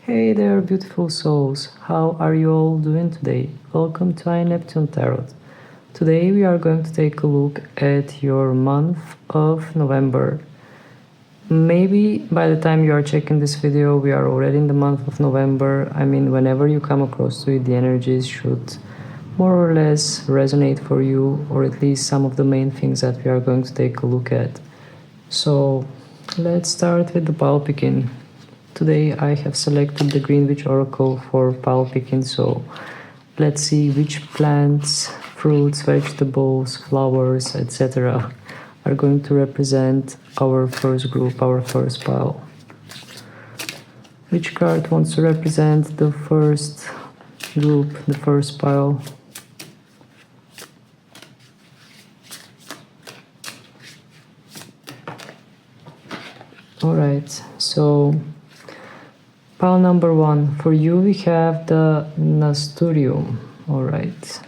Hey there, beautiful souls. How are you all doing today? Welcome to Neptune Tarot. Today we are going to take a look at your month of November. Maybe by the time you are checking this video, we are already in the month of November. I mean, whenever you come across to it, the energies should more or less resonate for you, or at least some of the main things that we are going to take a look at. So let's start with the pile picking. Today I have selected the Green Witch Oracle for pile picking, so let's see which plants, fruits, vegetables, flowers, etc. are going to represent our first group, our first pile. Which card wants to represent the first group, the first pile? Alright, so pile number 1, for you we have the Nasturtium. Alright,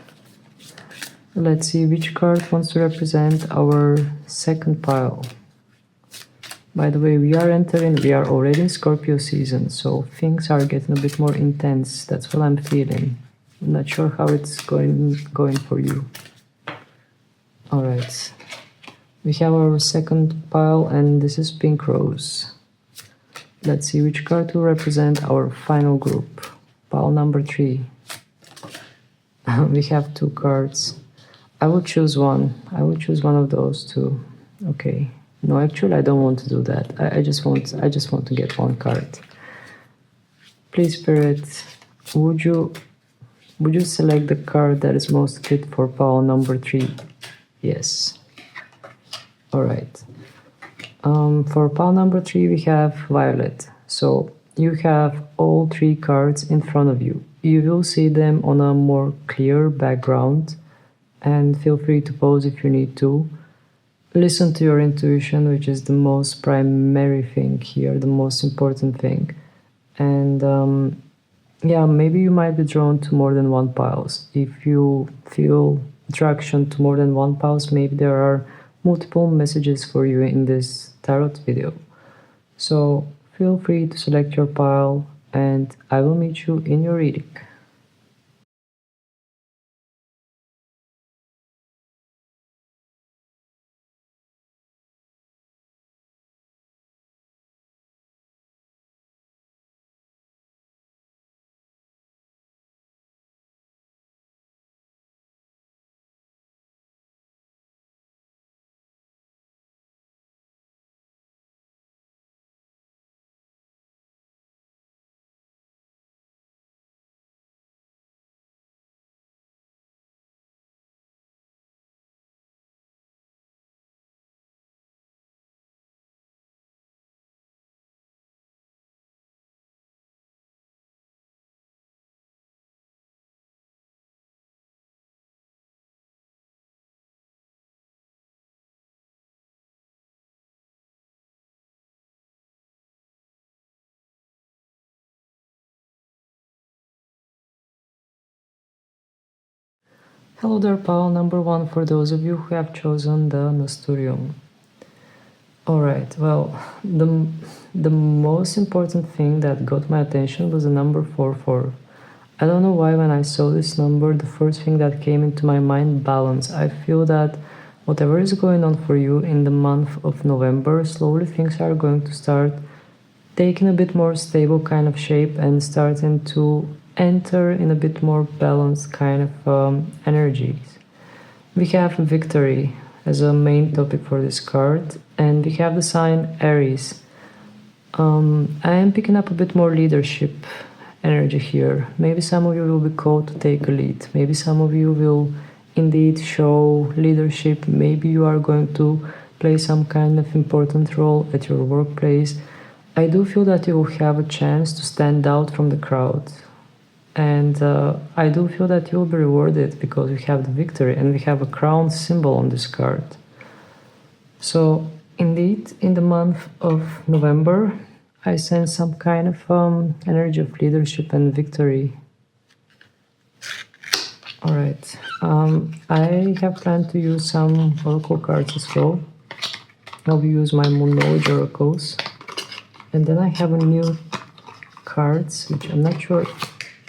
let's see which card wants to represent our second pile. By the way, we are already in Scorpio season, so things are getting a bit more intense. That's what I'm feeling. I'm not sure how it's going for you. Alright, we have our second pile, and this is Pink Rose. Let's see which card will represent our final group. Pile number 3. We have 2 cards. I will choose one. I will choose one of those two. Okay. No, actually I don't want to do that. I just want to get one card. Please, Spirit, would you select the card that is most fit for pile number 3? Yes. Alright. For pile number 3 we have Violet. So you have all 3 cards in front of you. You will see them on a more clear background, and feel free to pause if you need to. Listen to your intuition, which is the most primary thing here, the most important thing. And yeah, maybe you might be drawn to more than one piles. If you feel attraction to more than one piles, maybe there are multiple messages for you in this tarot video. So feel free to select your pile, and I will meet you in your reading. Hello there, pile number 1, for those of you who have chosen the Nasturtium. Alright, well, the most important thing that got my attention was the number 44. I don't know why when I saw this number, the first thing that came into my mind, balance. I feel that whatever is going on for you in the month of November, slowly things are going to start taking a bit more stable kind of shape and starting to enter in a bit more balanced kind of energies. We have victory as a main topic for this card, and we have the sign Aries. I am picking up a bit more leadership energy here. Maybe some of you will be called to take a lead. Maybe some of you will indeed show leadership. Maybe you are going to play some kind of important role at your workplace. I do feel that you will have a chance to stand out from the crowd. And I do feel that you will be rewarded because we have the victory and we have a crown symbol on this card. So indeed, in the month of November, I sense some kind of energy of leadership and victory. Alright, I have planned to use some oracle cards as well. I will use my Moon Knowledge oracles. And then I have a new cards, which I'm not sure,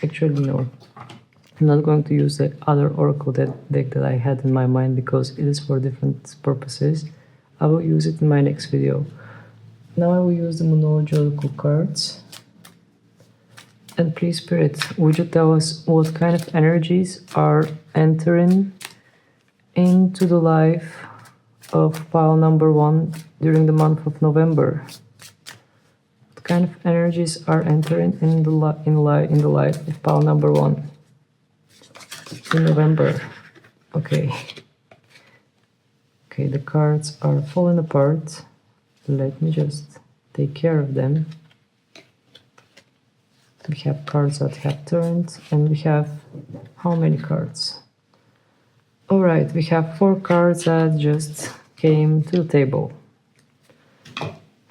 actually no. I'm not going to use the other oracle deck that I had in my mind because it is for different purposes. I will use it in my next video. Now I will use the Monology oracle cards. And please, Spirit, would you tell us what kind of energies are entering into the life of pile number 1 during the month of November? What kind of energies are entering in the life of pile number 1 in November? Okay. Okay, the cards are falling apart. Let me just take care of them. We have cards that have turned, and we have how many cards? Alright, we have 4 cards that just came to the table.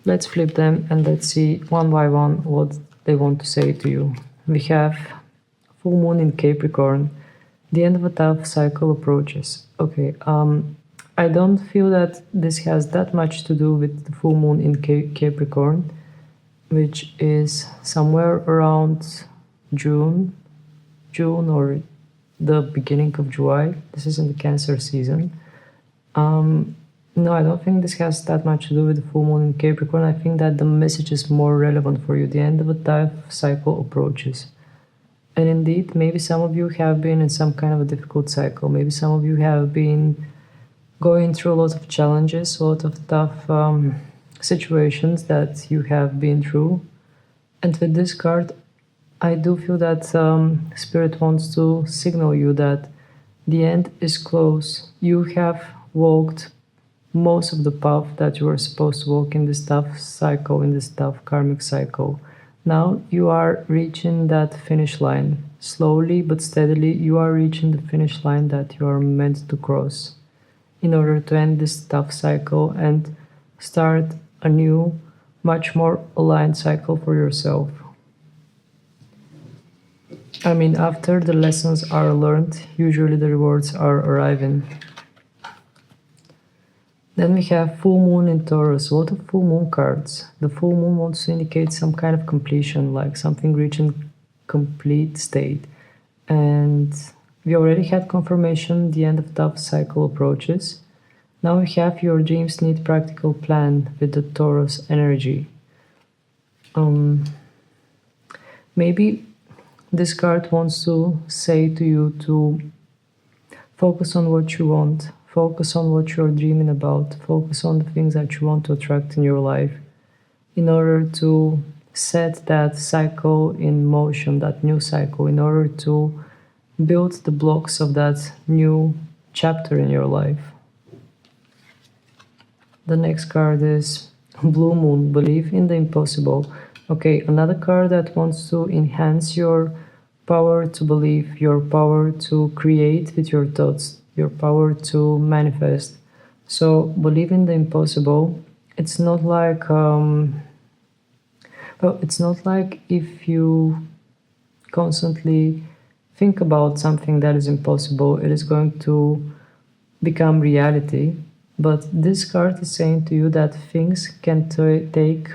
Let's flip them and let's see one by one what they want to say to you. We have full moon in Capricorn. The end of a tough cycle approaches. Okay, I don't feel that this has that much to do with the full moon in Capricorn, which is somewhere around June or the beginning of July. This is in the Cancer season. No, I don't think this has that much to do with the full moon in Capricorn. I think that the message is more relevant for you. The end of a tough cycle approaches. And indeed, maybe some of you have been in some kind of a difficult cycle. Maybe some of you have been going through a lot of challenges, a lot of tough situations that you have been through. And with this card, I do feel that Spirit wants to signal you that the end is close. You have walked most of the path that you were supposed to walk in this tough cycle, in this tough karmic cycle. Now you are reaching that finish line. Slowly but steadily, you are reaching the finish line that you are meant to cross in order to end this tough cycle and start a new, much more aligned cycle for yourself. I mean, after the lessons are learned, usually the rewards are arriving. Then we have full moon in Taurus. A lot of full moon cards. The full moon wants to indicate some kind of completion, like something reaching complete state. And we already had confirmation the end of tough cycle approaches. Now we have your dreams need practical plan with the Taurus energy. Maybe this card wants to say to you to focus on what you want, focus on what you're dreaming about, focus on the things that you want to attract in your life in order to set that cycle in motion, that new cycle, in order to build the blocks of that new chapter in your life. The next card is Blue Moon, believe in the impossible. Okay, another card that wants to enhance your power to believe, your power to create with your thoughts, your power to manifest. So believe in the impossible. It's not like it's not like if you constantly think about something that is impossible, it is going to become reality. But this card is saying to you that things can take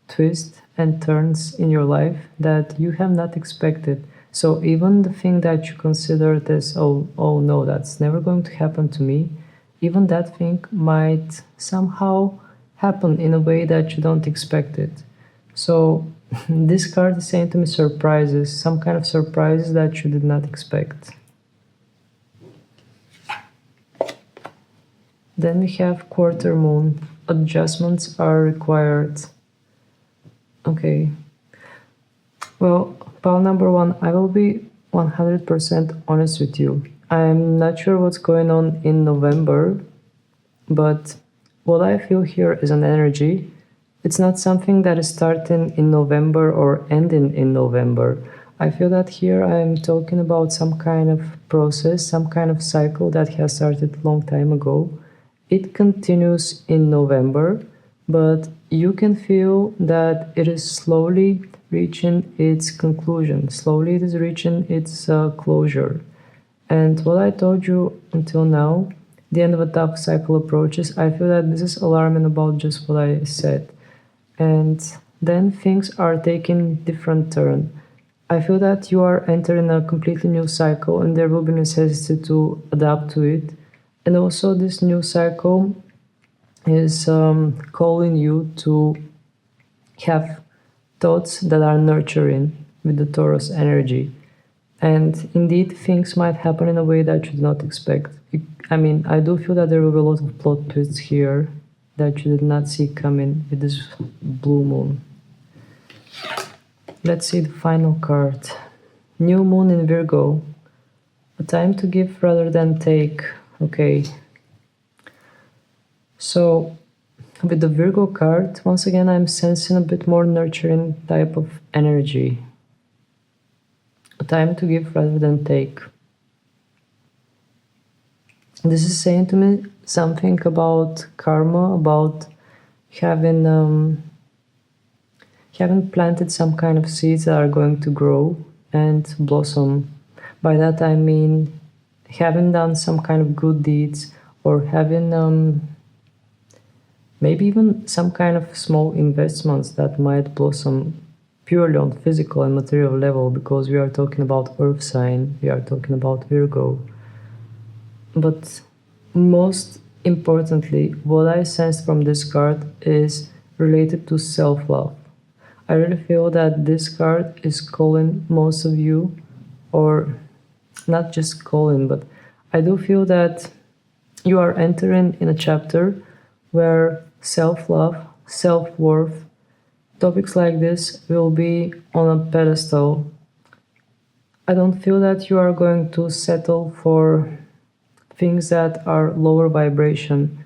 twists and turns in your life that you have not expected. So even the thing that you considered as, oh no, that's never going to happen to me, even that thing might somehow happen in a way that you don't expect it. So this card is saying to me surprises, some kind of surprises that you did not expect. Then we have quarter moon. Adjustments are required. Okay. Well, pile number 1, I will be 100% honest with you. I'm not sure what's going on in November, but what I feel here is an energy. It's not something that is starting in November or ending in November. I feel that here I am talking about some kind of process, some kind of cycle that has started a long time ago. It continues in November, but you can feel that it is slowly reaching its conclusion. Slowly it is reaching its closure. And what I told you until now, the end of a tough cycle approaches, I feel that this is alarming about just what I said. And then things are taking different turn. I feel that you are entering a completely new cycle and there will be necessity to adapt to it. And also this new cycle is calling you to have thoughts that are nurturing with the Taurus energy. And indeed, things might happen in a way that you did not expect. I mean, I do feel that there will be a lot of plot twists here that you did not see coming with this blue moon. Let's see the final card. New moon in Virgo. A time to give rather than take. Okay. So, with the Virgo card, once again, I'm sensing a bit more nurturing type of energy. A time to give rather than take. This is saying to me something about karma, about having planted some kind of seeds that are going to grow and blossom. By that I mean having done some kind of good deeds, or having maybe even some kind of small investments that might blossom purely on physical and material level, because we are talking about earth sign, we are talking about Virgo. But most importantly, what I sensed from this card is related to self-love. I really feel that this card is calling most of you, or not just calling, but I do feel that you are entering in a chapter where self-love, self-worth, topics like this will be on a pedestal. I don't feel that you are going to settle for things that are lower vibration.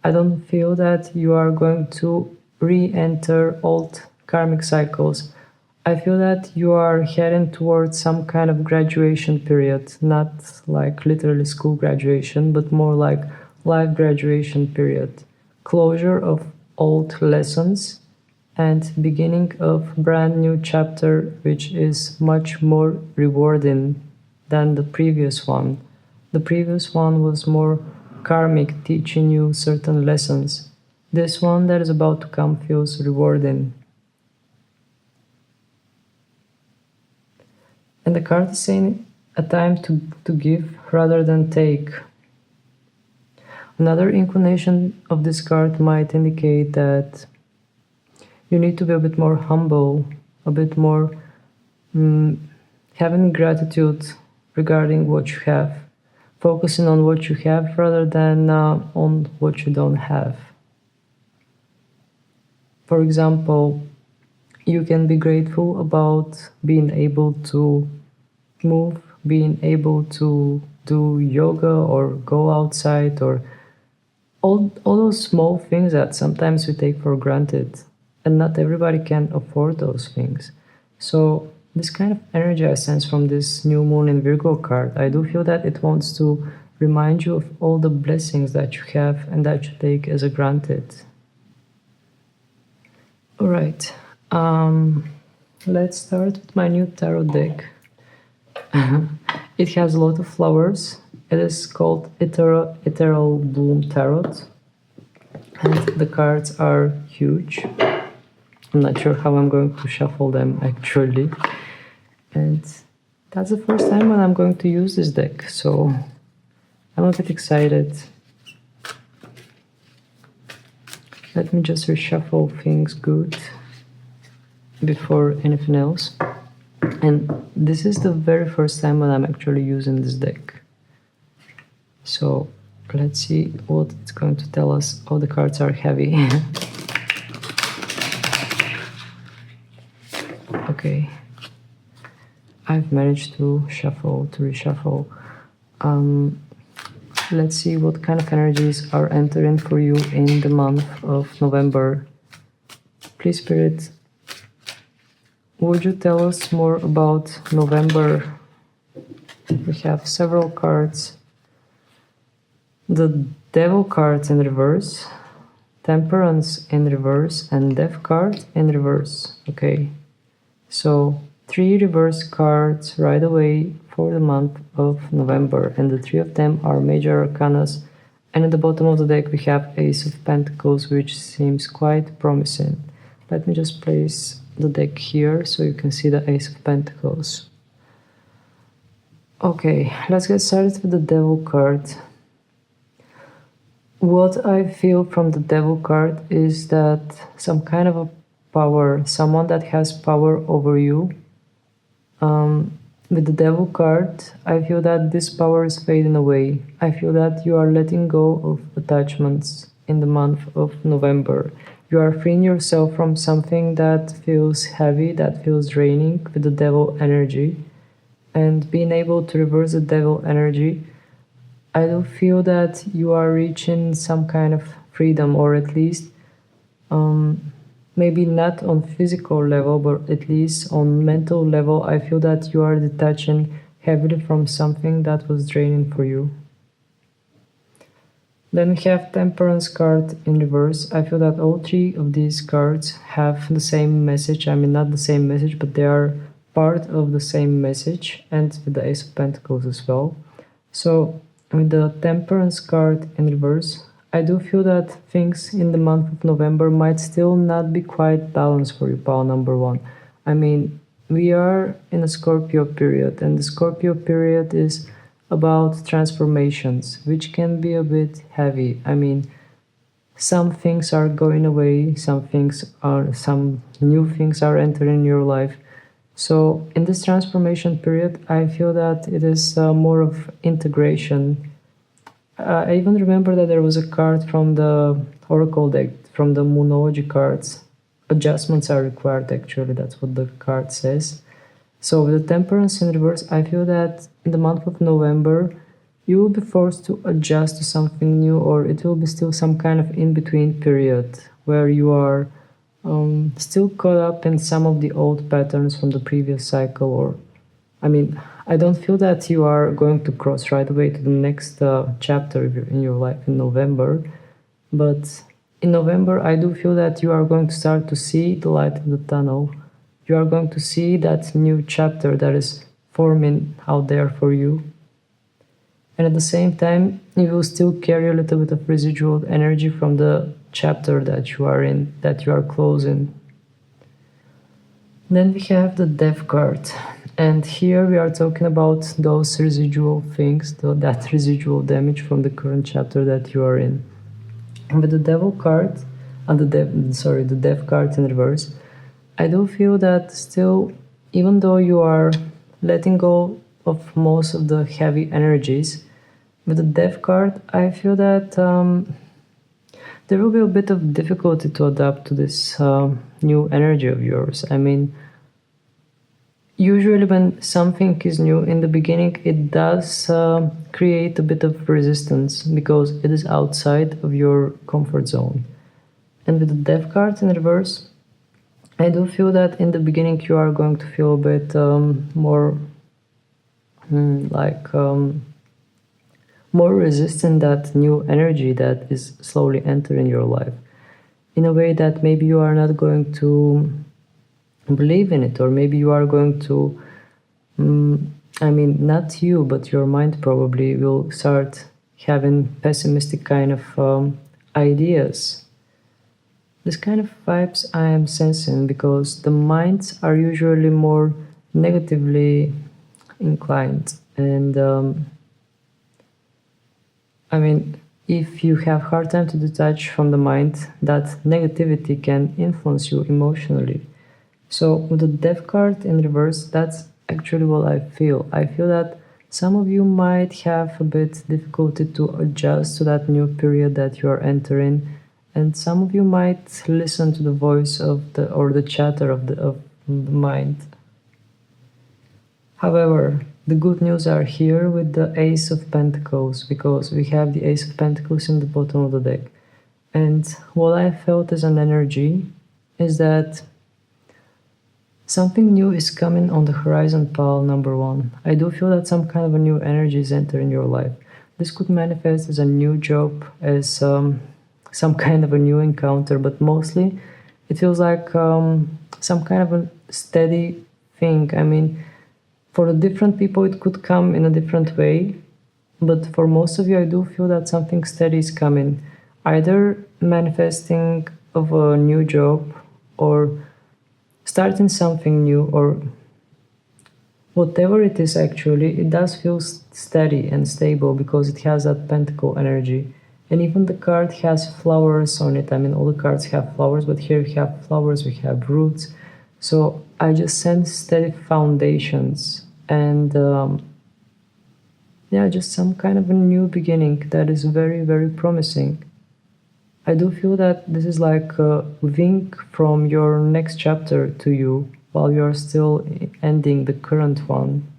I don't feel that you are going to re-enter old karmic cycles. I feel that you are heading towards some kind of graduation period, not like literally school graduation, but more like life graduation period. Closure of old lessons and beginning of brand new chapter, which is much more rewarding than the previous one. The previous one was more karmic, teaching you certain lessons. This one that is about to come feels rewarding. And the card is saying a time to give rather than take. Another inclination of this card might indicate that you need to be a bit more humble, a bit more having gratitude regarding what you have. Focusing on what you have rather than on what you don't have. For example, you can be grateful about being able to move, being able to do yoga or go outside, or all those small things that sometimes we take for granted, and not everybody can afford those things. So this kind of energy I sense from this new moon in Virgo card, I do feel that it wants to remind you of all the blessings that you have and that you take as a granted. All right, let's start with my new tarot deck. It has a lot of flowers. It is called Ethereal Bloom Tarot, and the cards are huge. I'm not sure how I'm going to shuffle them actually. And that's the first time when I'm going to use this deck, so I'm a bit excited. Let me just reshuffle things good before anything else. And this is the very first time when I'm actually using this deck. So let's see what it's going to tell us. Oh, the cards are heavy. Okay. I've managed to reshuffle. Let's see what kind of energies are entering for you in the month of November. Please, Spirit, would you tell us more about November? We have several cards. The Devil card in reverse, Temperance in reverse, and Death card in reverse. Okay, so 3 reverse cards right away for the month of November, and the 3 of them are major arcanas, and at the bottom of the deck we have Ace of Pentacles, which seems quite promising. let me just place the deck here so you can see the Ace of Pentacles. Okay, let's get started with the Devil card. What I feel from the Devil card is that some kind of a power, someone that has power over you. With the Devil card, I feel that this power is fading away. I feel that you are letting go of attachments in the month of November. You are freeing yourself from something that feels heavy, that feels draining with the Devil energy. And being able to reverse the Devil energy, I do feel that you are reaching some kind of freedom, or at least maybe not on physical level, but at least on mental level. I feel that you are detaching heavily from something that was draining for you. Then we have Temperance card in reverse. I feel that all three of these cards have the same message. I mean, not the same message, but they are part of the same message, and with the Ace of Pentacles as well. So with the Temperance card in reverse, I do feel that things in the month of November might still not be quite balanced for you, pile number one. I mean, we are in a Scorpio period, and the Scorpio period is about transformations, which can be a bit heavy. I mean, some things are going away, some new things are entering your life. So in this transformation period, I feel that it is more of integration. I even remember that there was a card from the Oracle deck, from the Moonology cards. Adjustments are required, actually, that's what the card says. So with the Temperance in reverse, I feel that in the month of November, you will be forced to adjust to something new, or it will be still some kind of in-between period where you are still caught up in some of the old patterns from the previous cycle. Or, I mean, I don't feel that you are going to cross right away to the next chapter in your life in November, but in November I do feel that you are going to start to see the light in the tunnel. You are going to see that new chapter that is forming out there for you. And at the same time, you will still carry a little bit of residual energy from the chapter that you are in, that you are closing. Then we have the Death card. And here we are talking about those residual things, that residual damage from the current chapter that you are in. And with the Devil card, the Death card in reverse, I do feel that still, even though you are letting go of most of the heavy energies, with the Death card, I feel that there will be a bit of difficulty to adapt to this new energy of yours. I mean, usually when something is new in the beginning, it does create a bit of resistance because it is outside of your comfort zone. And with the Death card in reverse, I do feel that in the beginning you are going to feel a bit more more resistant that new energy that is slowly entering your life, in a way that maybe you are not going to believe in it, or maybe you are going to I mean, not you, but your mind probably will start having pessimistic kind of ideas. This kind of vibes I am sensing because the minds are usually more negatively inclined. And I mean, if you have hard time to detach from the mind, that negativity can influence you emotionally. So with the Death card in reverse, that's actually what I feel. I feel that some of you might have a bit difficulty to adjust to that new period that you are entering, and some of you might listen to the voice of the chatter of the mind. However, the good news are here with the Ace of Pentacles, because we have the Ace of Pentacles in the bottom of the deck. And what I felt as an energy is that something new is coming on the horizon, pile number one. I do feel that some kind of a new energy is entering your life. This could manifest as a new job, as some kind of a new encounter, but mostly it feels like some kind of a steady thing. I mean, for the different people it could come in a different way, but for most of you I do feel that something steady is coming, either manifesting of a new job, or starting something new, or whatever it is. Actually, it does feel steady and stable because it has that pentacle energy. And even the card has flowers on it. I mean, all the cards have flowers, but here we have flowers, we have roots. So I just sense steady foundations and yeah, just some kind of a new beginning that is very, very promising. I do feel that this is like a wink from your next chapter to you while you're still ending the current one.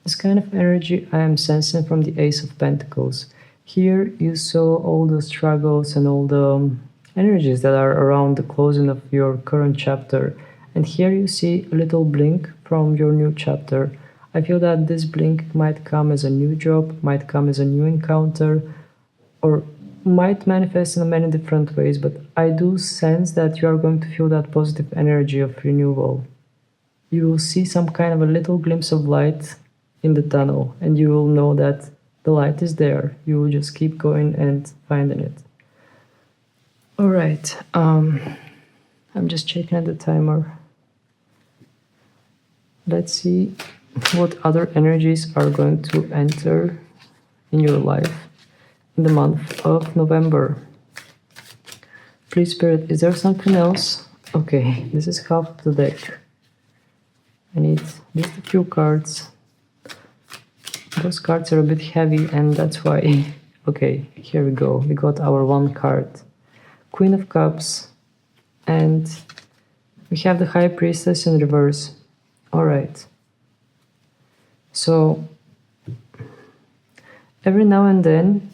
This kind of energy I am sensing from the Ace of Pentacles. Here you saw all the struggles and all the energies that are around the closing of your current chapter. And here you see a little blink from your new chapter. I feel that this blink might come as a new job, might come as a new encounter, or might manifest in many different ways, but I do sense that you are going to feel that positive energy of renewal. You will see some kind of a little glimpse of light in the tunnel, and you will know that the light is there. You will just keep going and finding it. All right, I'm just checking at the timer. Let's see what other energies are going to enter in your life in the month of November. Please, Spirit, is there something else? Okay, this is half of the deck. I need just a few cards. Those cards are a bit heavy, and that's why. Okay, here we go. We got our one card. Queen of Cups, and we have the High Priestess in reverse. All right. So every now and then,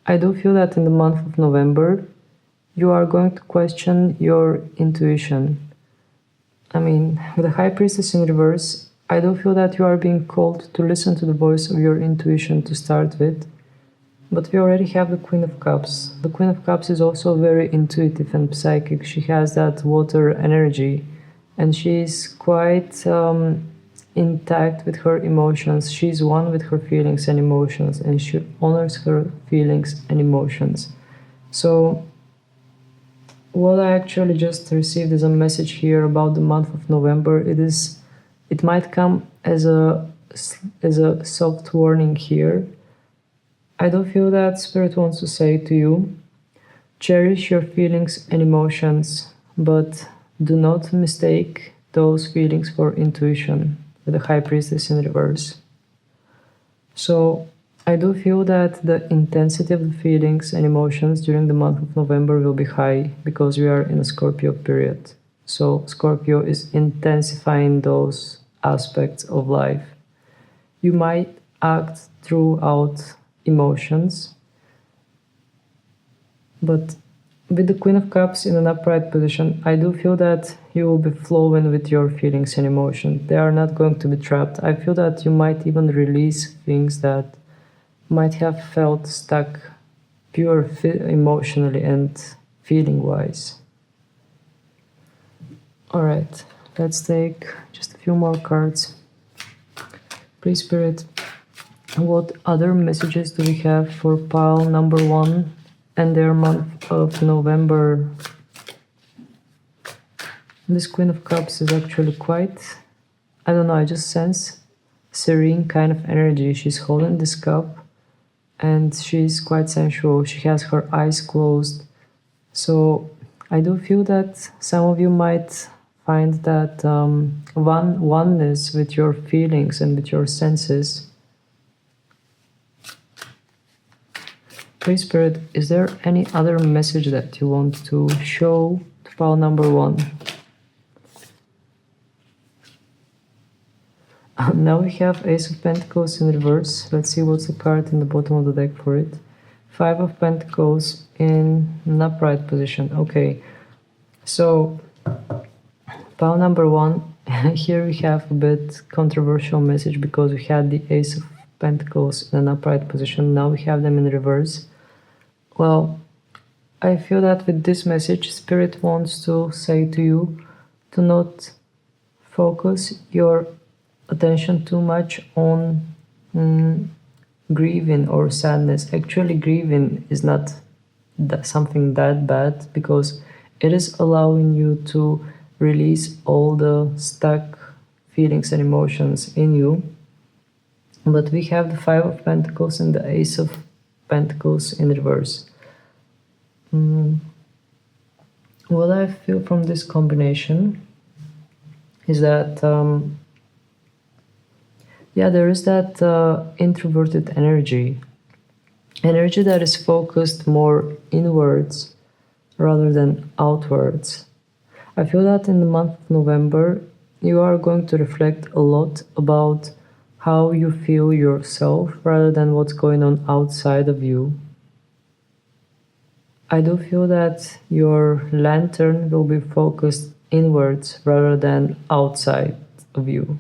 I do feel that in the month of November, you are going to question your intuition. I mean, with the High Priestess in reverse, I do feel that you are being called to listen to the voice of your intuition to start with. But we already have the Queen of Cups. The Queen of Cups is also very intuitive and psychic. She has that water energy, and she is quite intact with her emotions. She's one with her feelings and emotions, and she honors her feelings and emotions. So what I actually just received is a message here about the month of November. It might come as a soft warning here. I do feel that Spirit wants to say to you, cherish your feelings and emotions, but do not mistake those feelings for intuition, with the High Priestess in reverse. So I do feel that the intensity of the feelings and emotions during the month of November will be high because we are in a Scorpio period. So Scorpio is intensifying those aspects of life. You might act throughout emotions, but with the Queen of Cups in an upright position, I do feel that you will be flowing with your feelings and emotions. They are not going to be trapped. I feel that you might even release things that might have felt stuck pure emotionally and feeling-wise. All right, let's take just a few more cards. Please, Spirit, what other messages do we have for pile number 1 and their month of November? This Queen of Cups is actually quite, I don't know, I just sense serene kind of energy. She's holding this cup and she's quite sensual. She has her eyes closed. So I do feel that some of you might find that oneness with your feelings and with your senses. Please, Spirit, is there any other message that you want to show to pile number 1? Now we have Ace of Pentacles in reverse. Let's see what's the card in the bottom of the deck for it. 5 of Pentacles in an upright position. Okay, so pile number 1, here we have a bit controversial message because we had the Ace of Pentacles in an upright position. Now we have them in reverse. Well, I feel that with this message, Spirit wants to say to you to not focus your attention too much on grieving or sadness. Actually, grieving is not something that bad because it is allowing you to release all the stuck feelings and emotions in you. But we have the Five of Pentacles and the Ace of Pentacles in reverse. What I feel from this combination is that, there is that introverted energy that is focused more inwards rather than outwards. I feel that in the month of November, you are going to reflect a lot about how you feel yourself rather than what's going on outside of you. I do feel that your lantern will be focused inwards rather than outside of you.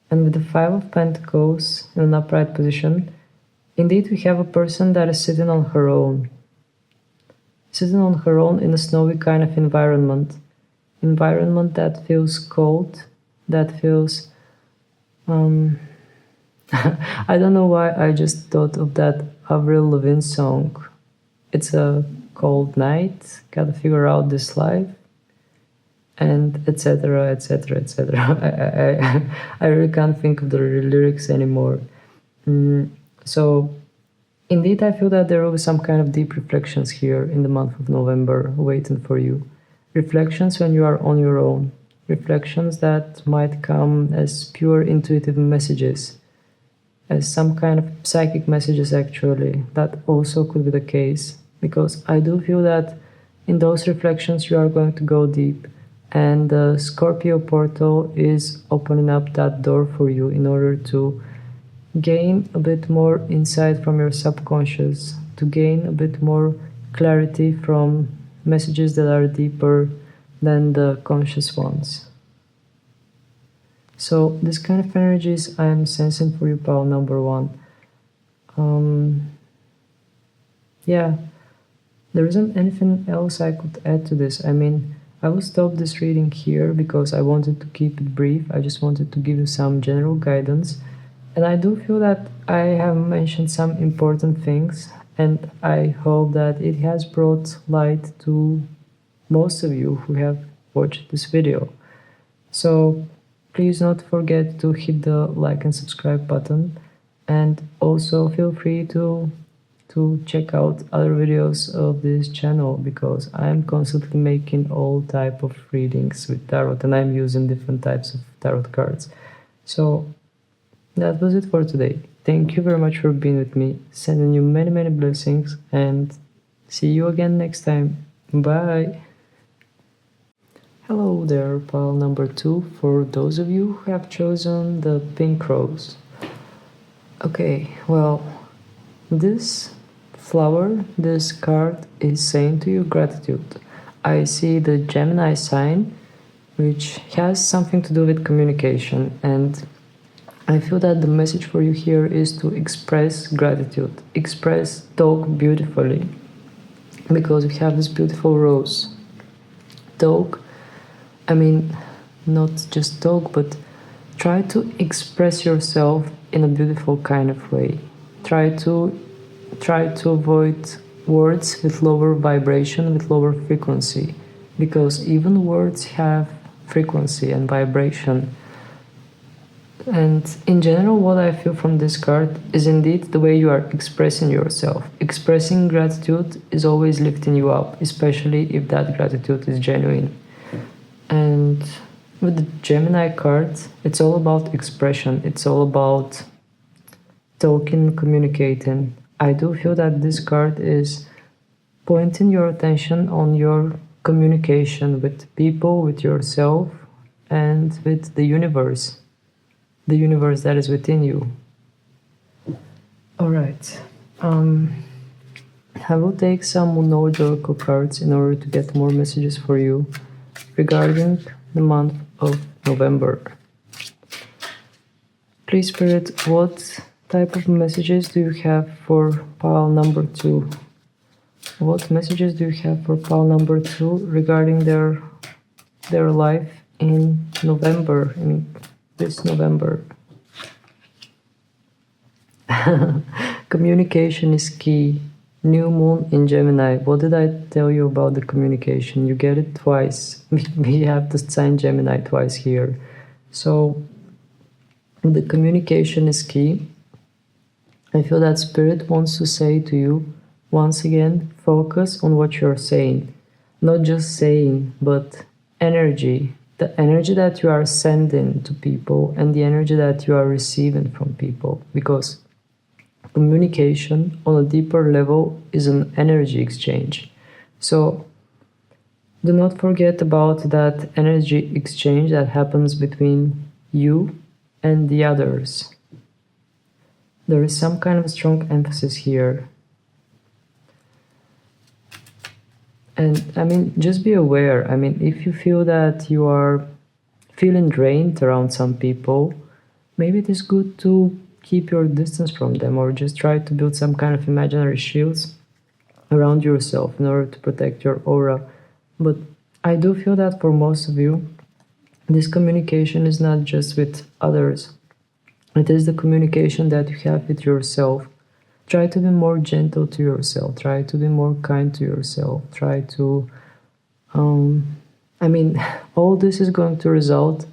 And with the Five of Pentacles in an upright position, indeed we have a person that is sitting on her own. Sitting on her own in a snowy kind of environment. Environment that feels cold, that feels... I don't know why I just thought of that Avril Lavigne song. It's a cold night, gotta figure out this life, and etc, etc, etc. I really can't think of the lyrics anymore. So indeed I feel that there will be some kind of deep reflections here in the month of November waiting for you. Reflections when you are on your own. Reflections that might come as pure intuitive messages, as some kind of psychic messages actually. That also could be the case, because I do feel that in those reflections you are going to go deep, and the Scorpio portal is opening up that door for you in order to gain a bit more insight from your subconscious, to gain a bit more clarity from messages that are deeper than the conscious ones. So this kind of energies I am sensing for you, pal number one. There isn't anything else I could add to this. I mean, I will stop this reading here because I wanted to keep it brief. I just wanted to give you some general guidance. And I do feel that I have mentioned some important things, and I hope that it has brought light to most of you who have watched this video. So please don't forget to hit the like and subscribe button, and also feel free to check out other videos of this channel, because I'm constantly making all type of readings with tarot, and I'm using different types of tarot cards. So that was it for today. Thank you very much for being with me, sending you many blessings, and see you again next time. Bye. Hello there, pile number 2, for those of you who have chosen the pink rose. Okay, well, this flower, this card is saying to you gratitude. I see the Gemini sign, which has something to do with communication, and I feel that the message for you here is to express gratitude, talk beautifully, because we have this beautiful rose. Talk, I mean, not just talk, but try to express yourself in a beautiful kind of way. Try to avoid words with lower vibration, with lower frequency, because even words have frequency and vibration. And in general, what I feel from this card is indeed the way you are expressing yourself. Expressing gratitude is always lifting you up, especially if that gratitude is genuine. And with the Gemini card, it's all about expression. It's all about talking, communicating. I do feel that this card is pointing your attention on your communication with people, with yourself, and with the universe that is within you. Alright, I will take some Moon Oracle cards in order to get more messages for you regarding the month of November. Please, Spirit, what type of messages do you have for pile number 2? What messages do you have for pile number 2 regarding their life in November, in this November? Communication is key. New moon in Gemini. What did I tell you about the communication? You get it twice. We have the sign Gemini twice here. So the communication is key. I feel that Spirit wants to say to you, once again, focus on what you're saying. Not just saying, but energy. The energy that you are sending to people and the energy that you are receiving from people. Because communication on a deeper level is an energy exchange. So do not forget about that energy exchange that happens between you and the others. There is some kind of strong emphasis here. And I mean, just be aware. I mean, if you feel that you are feeling drained around some people, maybe it is good to keep your distance from them or just try to build some kind of imaginary shields around yourself in order to protect your aura. But I do feel that for most of you, this communication is not just with others. It is the communication that you have with yourself. Try to be more gentle to yourself. Try to be more kind to yourself. Try to... I mean, all this is going to result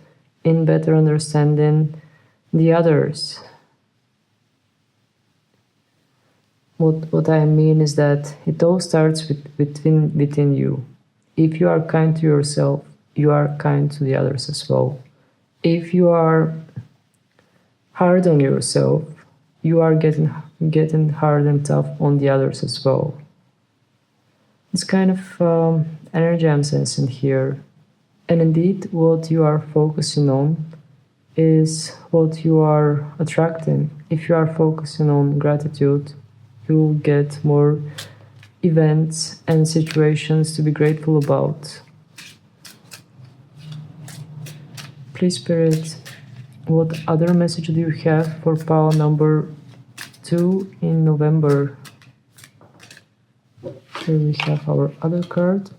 in better understanding the others. What I mean is that it all starts within you. If you are kind to yourself, you are kind to the others as well. If you are hard on yourself, you are getting hard and tough on the others as well. This kind of energy I'm sensing here. And indeed, what you are focusing on is what you are attracting. If you are focusing on gratitude, you will get more events and situations to be grateful about. Please, Spirit, what other message do you have for pile number 2 in November? Here we have our other card.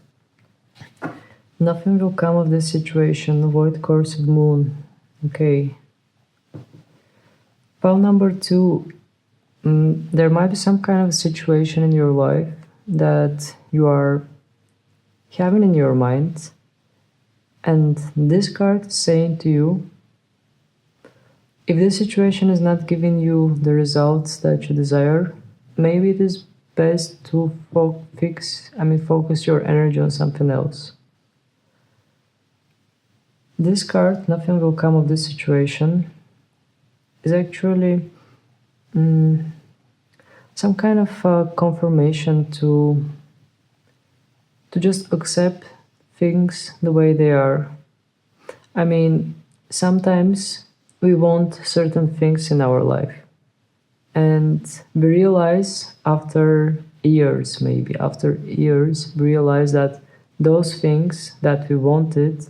Nothing will come of this situation. Avoid course of moon. Okay. Pile number 2. There might be some kind of a situation in your life that you are having in your mind, and this card is saying to you, if this situation is not giving you the results that you desire, maybe it is best to focus your energy on something else. This card, nothing will come of this situation, is actually some kind of confirmation to just accept things the way they are. I mean, sometimes we want certain things in our life, and we realize after years, we realize that those things that we wanted,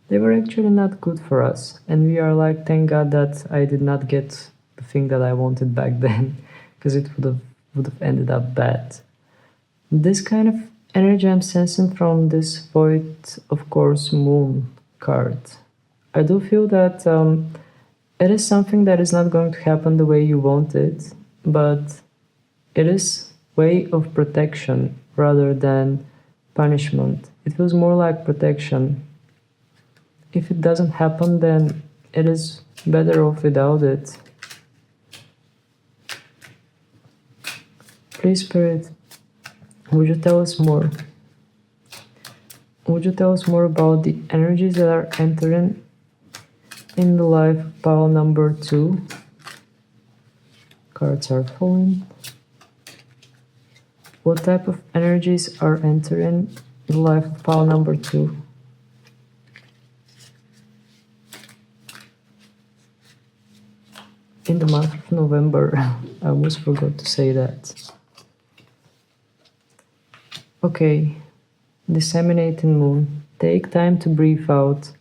they were actually not good for us, and we are like, thank God that I did not get the thing that I wanted back then, because it would have ended up bad. This kind of energy I'm sensing from this Void of Course Moon card. I do feel that it is something that is not going to happen the way you want it, but it is way of protection rather than punishment. It feels more like protection. If it doesn't happen, then it is better off without it. Please, Spirit, would you tell us more? Would you tell us more about the energies that are entering in the life pile number 2? Cards are falling. What type of energies are entering the life pile number 2? In the month of November. I almost forgot to say that. Okay, disseminating moon. Take time to breathe out.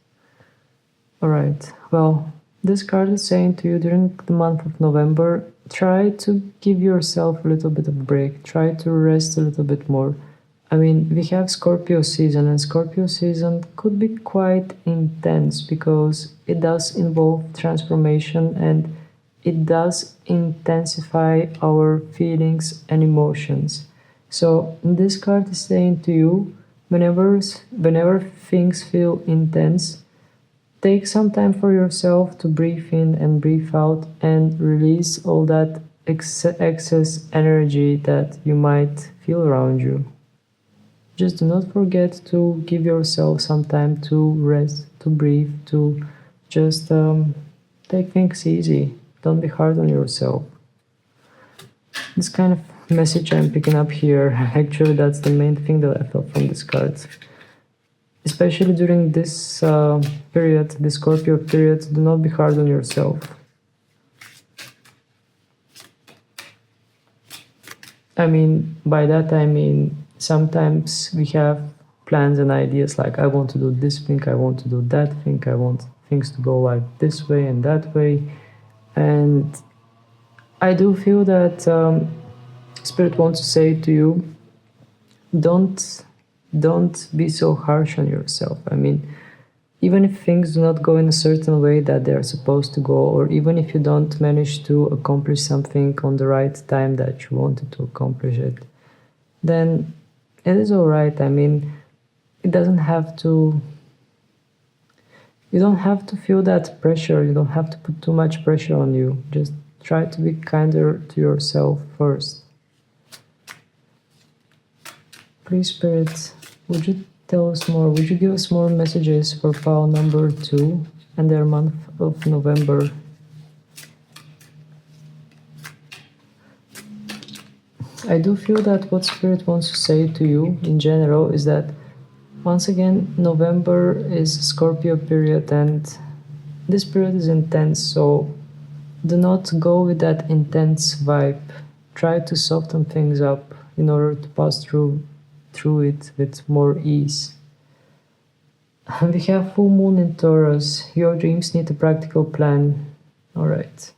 Alright, well, this card is saying to you during the month of November, try to give yourself a little bit of a break. Try to rest a little bit more. I mean, we have Scorpio season, and Scorpio season could be quite intense because it does involve transformation and it does intensify our feelings and emotions. So this card is saying to you, whenever things feel intense, take some time for yourself to breathe in and breathe out and release all that excess energy that you might feel around you. Just do not forget to give yourself some time to rest, to breathe, to just take things easy. Don't be hard on yourself. This kind of message I'm picking up here, actually that's the main thing that I felt from this card. Especially during this period, the Scorpio period, do not be hard on yourself. I mean, by that I mean, sometimes we have plans and ideas like I want to do this thing, I want to do that thing, I want things to go like this way and that way. And I do feel that Spirit wants to say to you, don't be so harsh on yourself. I mean, even if things do not go in a certain way that they're supposed to go, or even if you don't manage to accomplish something on the right time that you wanted to accomplish it, then it is all right. I mean, it doesn't have to, you don't have to feel that pressure. You don't have to put too much pressure on you. Just try to be kinder to yourself first. Please, Spirit, would you tell us more? Would you give us more messages for pile number 2 and their month of November? I do feel that what Spirit wants to say to you in general is that, once again, November is Scorpio period and this period is intense, so do not go with that intense vibe. Try to soften things up in order to pass through it with more ease. We have full moon in Taurus. Your dreams need a practical plan. Alright.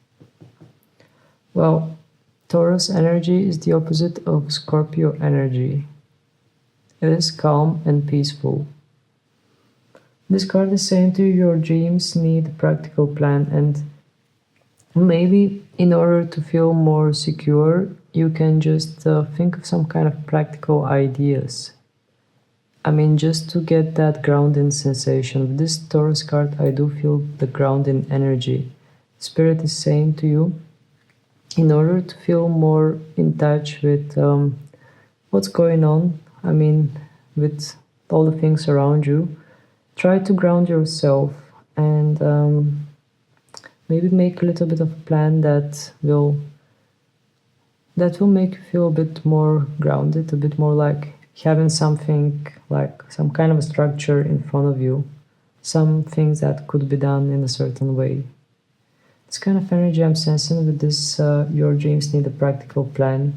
Well, Taurus energy is the opposite of Scorpio energy. It is calm and peaceful. This card is saying to you your dreams need a practical plan, and maybe in order to feel more secure, you can just think of some kind of practical ideas. I mean, just to get that grounding sensation. With this Taurus card, I do feel the grounding energy. Spirit is saying to you, in order to feel more in touch with what's going on, I mean, with all the things around you, try to ground yourself and maybe make a little bit of a plan that will make you feel a bit more grounded, a bit more like having something, like some kind of a structure in front of you, some things that could be done in a certain way. This kind of energy I'm sensing with this, your dreams need a practical plan.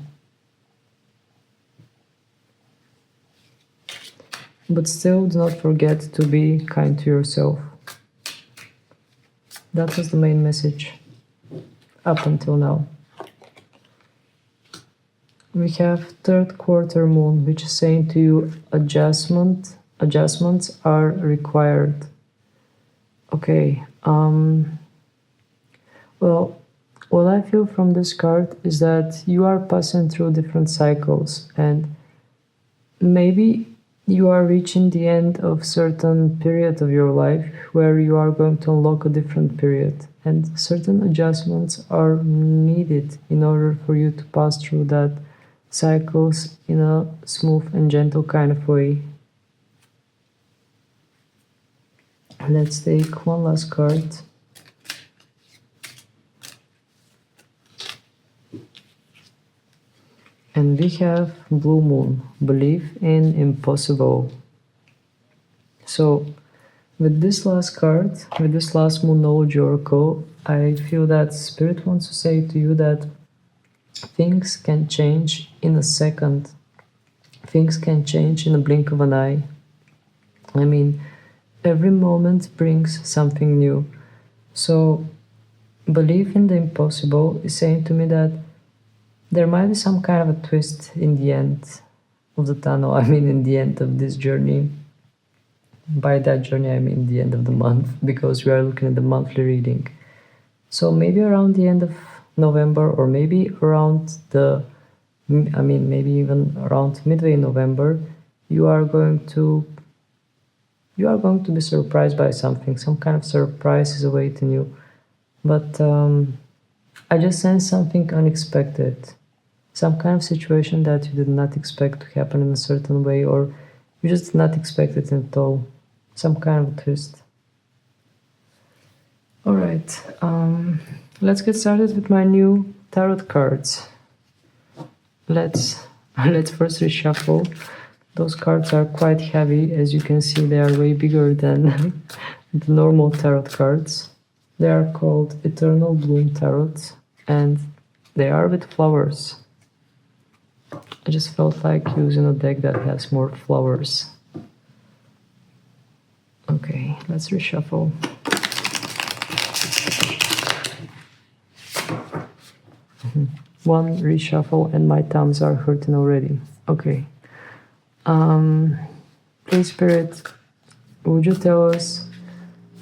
But still, do not forget to be kind to yourself. That was the main message up until now. We have third quarter moon, which is saying to you adjustments are required. Okay. Well, what I feel from this card is that you are passing through different cycles, and maybe you are reaching the end of certain period of your life where you are going to unlock a different period, and certain adjustments are needed in order for you to pass through that cycles in a smooth and gentle kind of way. Let's take one last card. And we have Blue Moon, belief in impossible. So with this last card, with this last Moon Knowledge Oracle, I feel that Spirit wants to say to you that things can change in a second. Things can change in a blink of an eye. I mean, every moment brings something new. So belief in the impossible is saying to me that there might be some kind of a twist in the end of the tunnel. I mean, in the end of this journey. By that journey, I mean the end of the month, because we are looking at the monthly reading. So maybe around the end of November, or maybe around the I mean, maybe even around midway November, you are going to be surprised by something. Some kind of surprise is awaiting you. But I just sense something unexpected, some kind of situation that you did not expect to happen in a certain way, or you just did not expect it at all. Some kind of twist. All right, let's get started with my new tarot cards. Let's first reshuffle. Those cards are quite heavy. As you can see, they are way bigger than the normal tarot cards. They are called Eternal Bloom Tarot, and they are with flowers. I just felt like using a deck that has more flowers. Okay, let's reshuffle. One reshuffle and my thumbs are hurting already. Okay. Please, Spirit, would you tell us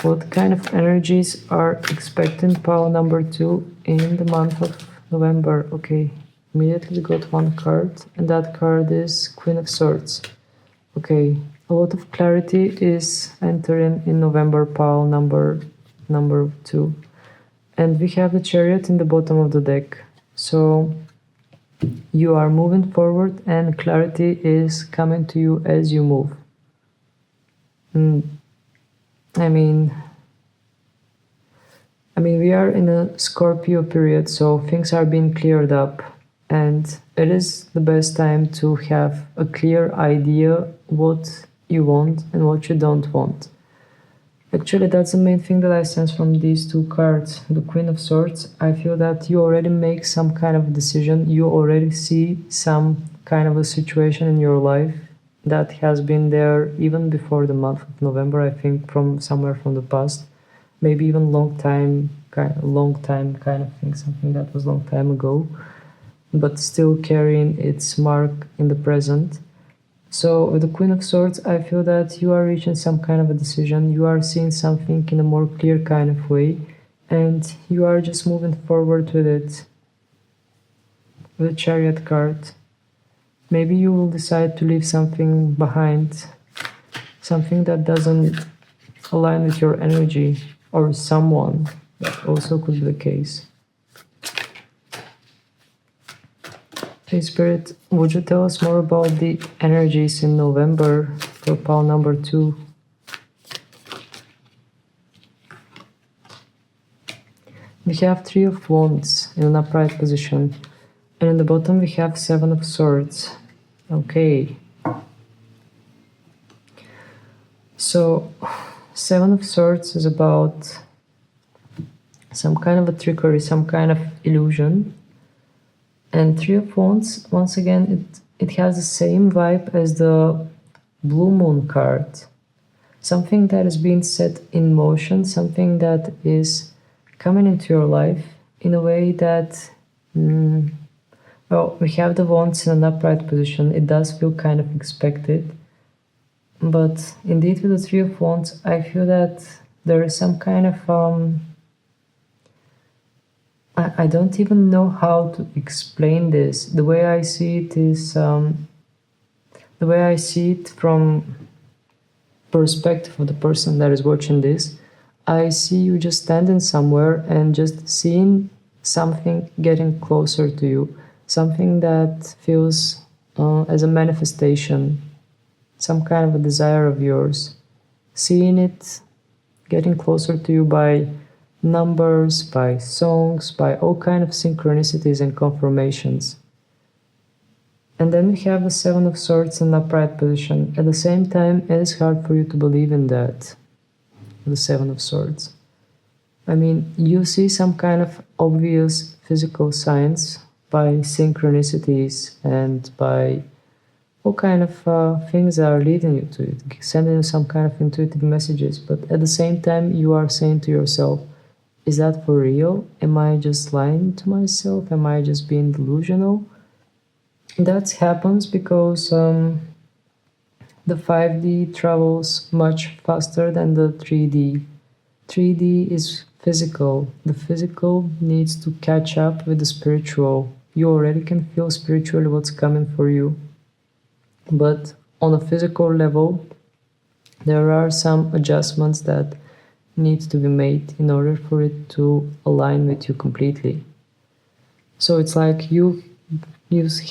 what kind of energies are expecting pile number 2 in the month of November? Okay, immediately got one card, and that card is Queen of Swords. Okay, a lot of clarity is entering in November pile number 2. And we have the Chariot in the bottom of the deck. So you are moving forward and clarity is coming to you as you move. I mean, we are in a Scorpio period, so things are being cleared up, and it is the best time to have a clear idea what you want and what you don't want. Actually, that's the main thing that I sense from these two cards. The Queen of Swords, I feel that you already make some kind of decision. You already see some kind of a situation in your life that has been there even before the month of November, I think, from somewhere from the past. Maybe even long time kind of thing, something that was long time ago, but still carrying its mark in the present. So with the Queen of Swords, I feel that you are reaching some kind of a decision, you are seeing something in a more clear kind of way, and you are just moving forward with it. With the Chariot card, maybe you will decide to leave something behind, something that doesn't align with your energy, or someone. That also could be the case. Hey Spirit, would you tell us more about the energies in November for pile number 2? We have 3 of Wands in an upright position, and in the bottom we have 7 of Swords. Okay. So 7 of Swords is about some kind of a trickery, some kind of illusion. And 3 of Wands, once again, it has the same vibe as the Blue Moon card. Something that is being set in motion, something that is coming into your life in a way that, well, we have the Wands in an upright position. It does feel kind of expected. But indeed, with the 3 of Wands, I feel that there is some kind of I don't even know how to explain this. The way I see it is the way I see it from perspective of the person that is watching this. I see you just standing somewhere and just seeing something getting closer to you, something that feels as a manifestation, some kind of a desire of yours, seeing it getting closer to you by numbers, by songs, by all kind of synchronicities and confirmations. And then we have the 7 of Swords in upright position. At the same time, it is hard for you to believe in that, the 7 of Swords. I mean, you see some kind of obvious physical signs by synchronicities and by all kind of things that are leading you to it, sending you some kind of intuitive messages. But at the same time, you are saying to yourself, is that for real? Am I just lying to myself? Am I just being delusional? That happens because the 5D travels much faster than the 3D. 3D is physical. The physical needs to catch up with the spiritual you already can feel spiritually what's coming for you. But on a physical level, there are some adjustments that need to be made in order for it to align with you completely. So it's like you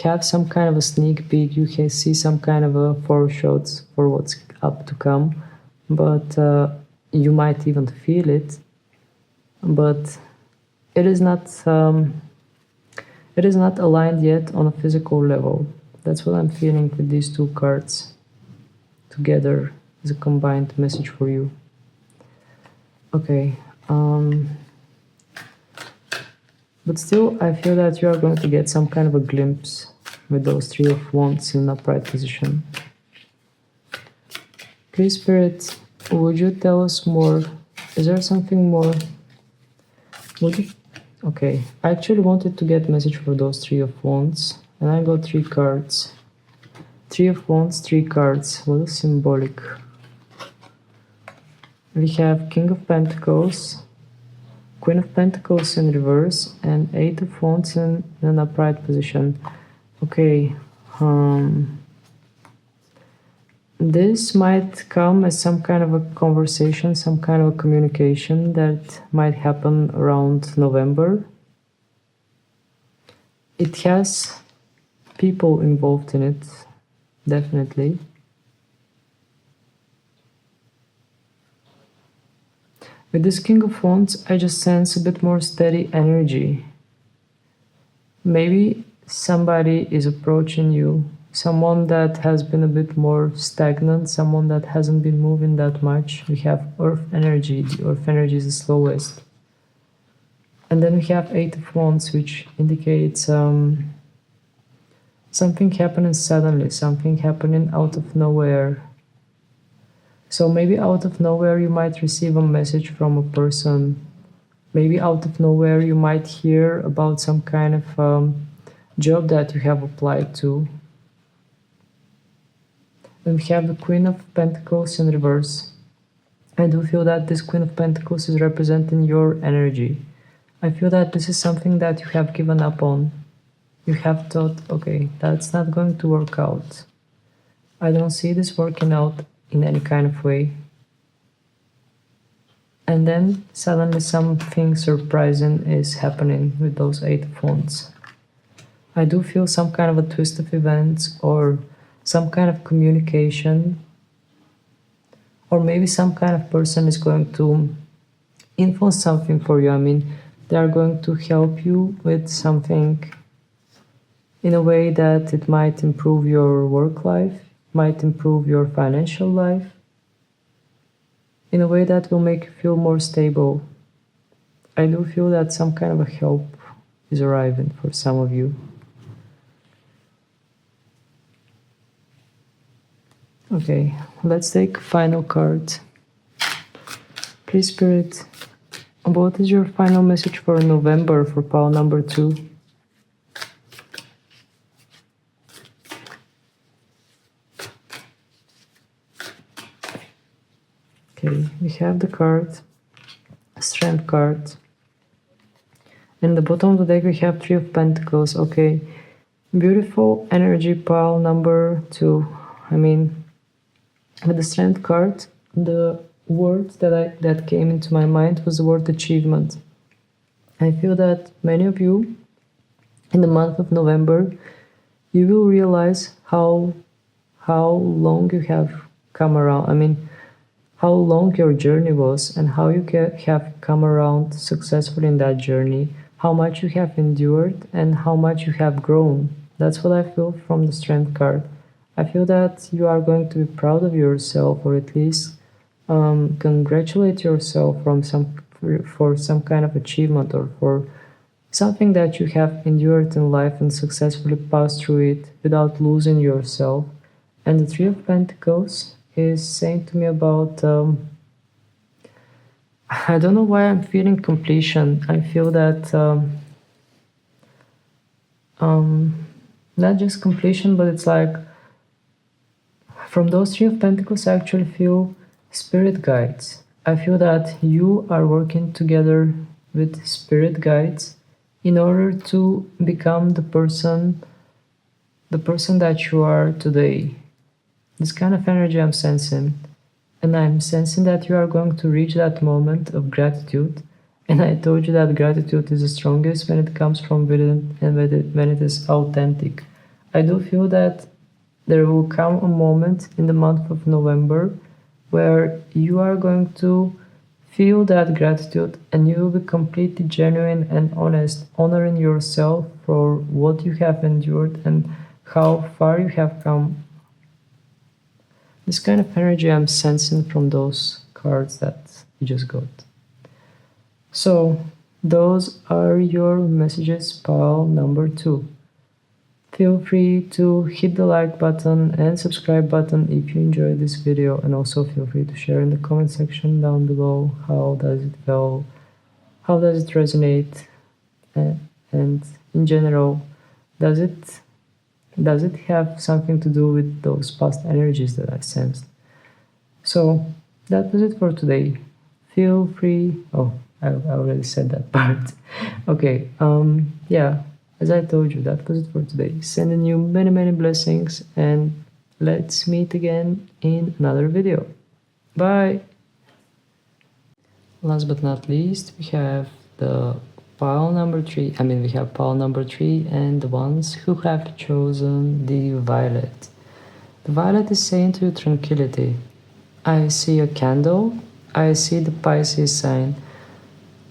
have some kind of a sneak peek, you see some kind of a foreshots for what's up to come, but you might even feel it, but it is not aligned yet on a physical level. That's what I'm feeling with these two cards together as a combined message for you. Okay, but still I feel that you are going to get some kind of a glimpse with those Three of Wands in upright position. Please, Spirit, would you tell us more? Is there something more? Would you? Okay, I actually wanted to get a message for those Three of Wands, and I got 3 cards. Three of Wands, 3 cards. What is symbolic? We have King of Pentacles, Queen of Pentacles in reverse, and 8 of Wands in an upright position. Okay, this might come as some kind of a conversation, some kind of a communication that might happen around November. It has people involved in it, definitely. With this King of Wands, I just sense a bit more steady energy. Maybe somebody is approaching you, someone that has been a bit more stagnant, someone that hasn't been moving that much. We have Earth energy. The Earth energy is the slowest. And then we have 8 of Wands, which indicates something happening suddenly, something happening out of nowhere. So maybe out of nowhere you might receive a message from a person. Maybe out of nowhere you might hear about some kind of job that you have applied to. And we have the Queen of Pentacles in reverse. I do feel that this Queen of Pentacles is representing your energy. I feel that this is something that you have given up on. You have thought, okay, that's not going to work out. I don't see this working out in any kind of way. And then suddenly something surprising is happening with those 8 of Wands. I do feel some kind of a twist of events, or some kind of communication, or maybe some kind of person is going to influence something for you. I mean, they are going to help you with something in a way that it might improve your work life, might improve your financial life, in a way that will make you feel more stable. I do feel that some kind of a help is arriving for some of you. Okay, let's take a final card. Please, Spirit, what is your final message for November for pile number 2? Okay, we have the card, Strength card. In the bottom of the deck we have 3 of Pentacles. Okay, beautiful energy, pile number 2. I mean, with the Strength card, the word that came into my mind was the word achievement. I feel that many of you in the month of November, you will realize how long you have come around. I mean, how long your journey was and how you have come around successfully in that journey, how much you have endured and how much you have grown. That's what I feel from the Strength card. I feel that you are going to be proud of yourself, or at least congratulate yourself for some kind of achievement, or for something that you have endured in life and successfully passed through it without losing yourself. And the 3 of Pentacles is saying to me about I don't know why I'm feeling completion. I feel that not just completion, but it's like from those 3 of Pentacles I actually feel spirit guides. I feel that you are working together with spirit guides in order to become the person that you are today. This kind of energy I'm sensing. And I'm sensing that you are going to reach that moment of gratitude. And I told you that gratitude is the strongest when it comes from within and when it is authentic. I do feel that there will come a moment in the month of November where you are going to feel that gratitude and you will be completely genuine and honest, honoring yourself for what you have endured and how far you have come. This kind of energy I'm sensing from those cards that you just got. So, those are your messages, pile number 2. Feel free to hit the like button and subscribe button if you enjoyed this video, and also feel free to share in the comment section down below how does it feel, how does it resonate, and in general, does it have something to do with those past energies that I sensed? So that was it for today. Feel free. Oh, I already said that part. Okay. Yeah. As I told you, that was it for today. Sending you many, many blessings, and let's meet again in another video. Bye! Last but not least, we have the pile number 3. We have pile number 3 and the ones who have chosen the violet. The violet is saying to you tranquility. I see a candle. I see the Pisces sign.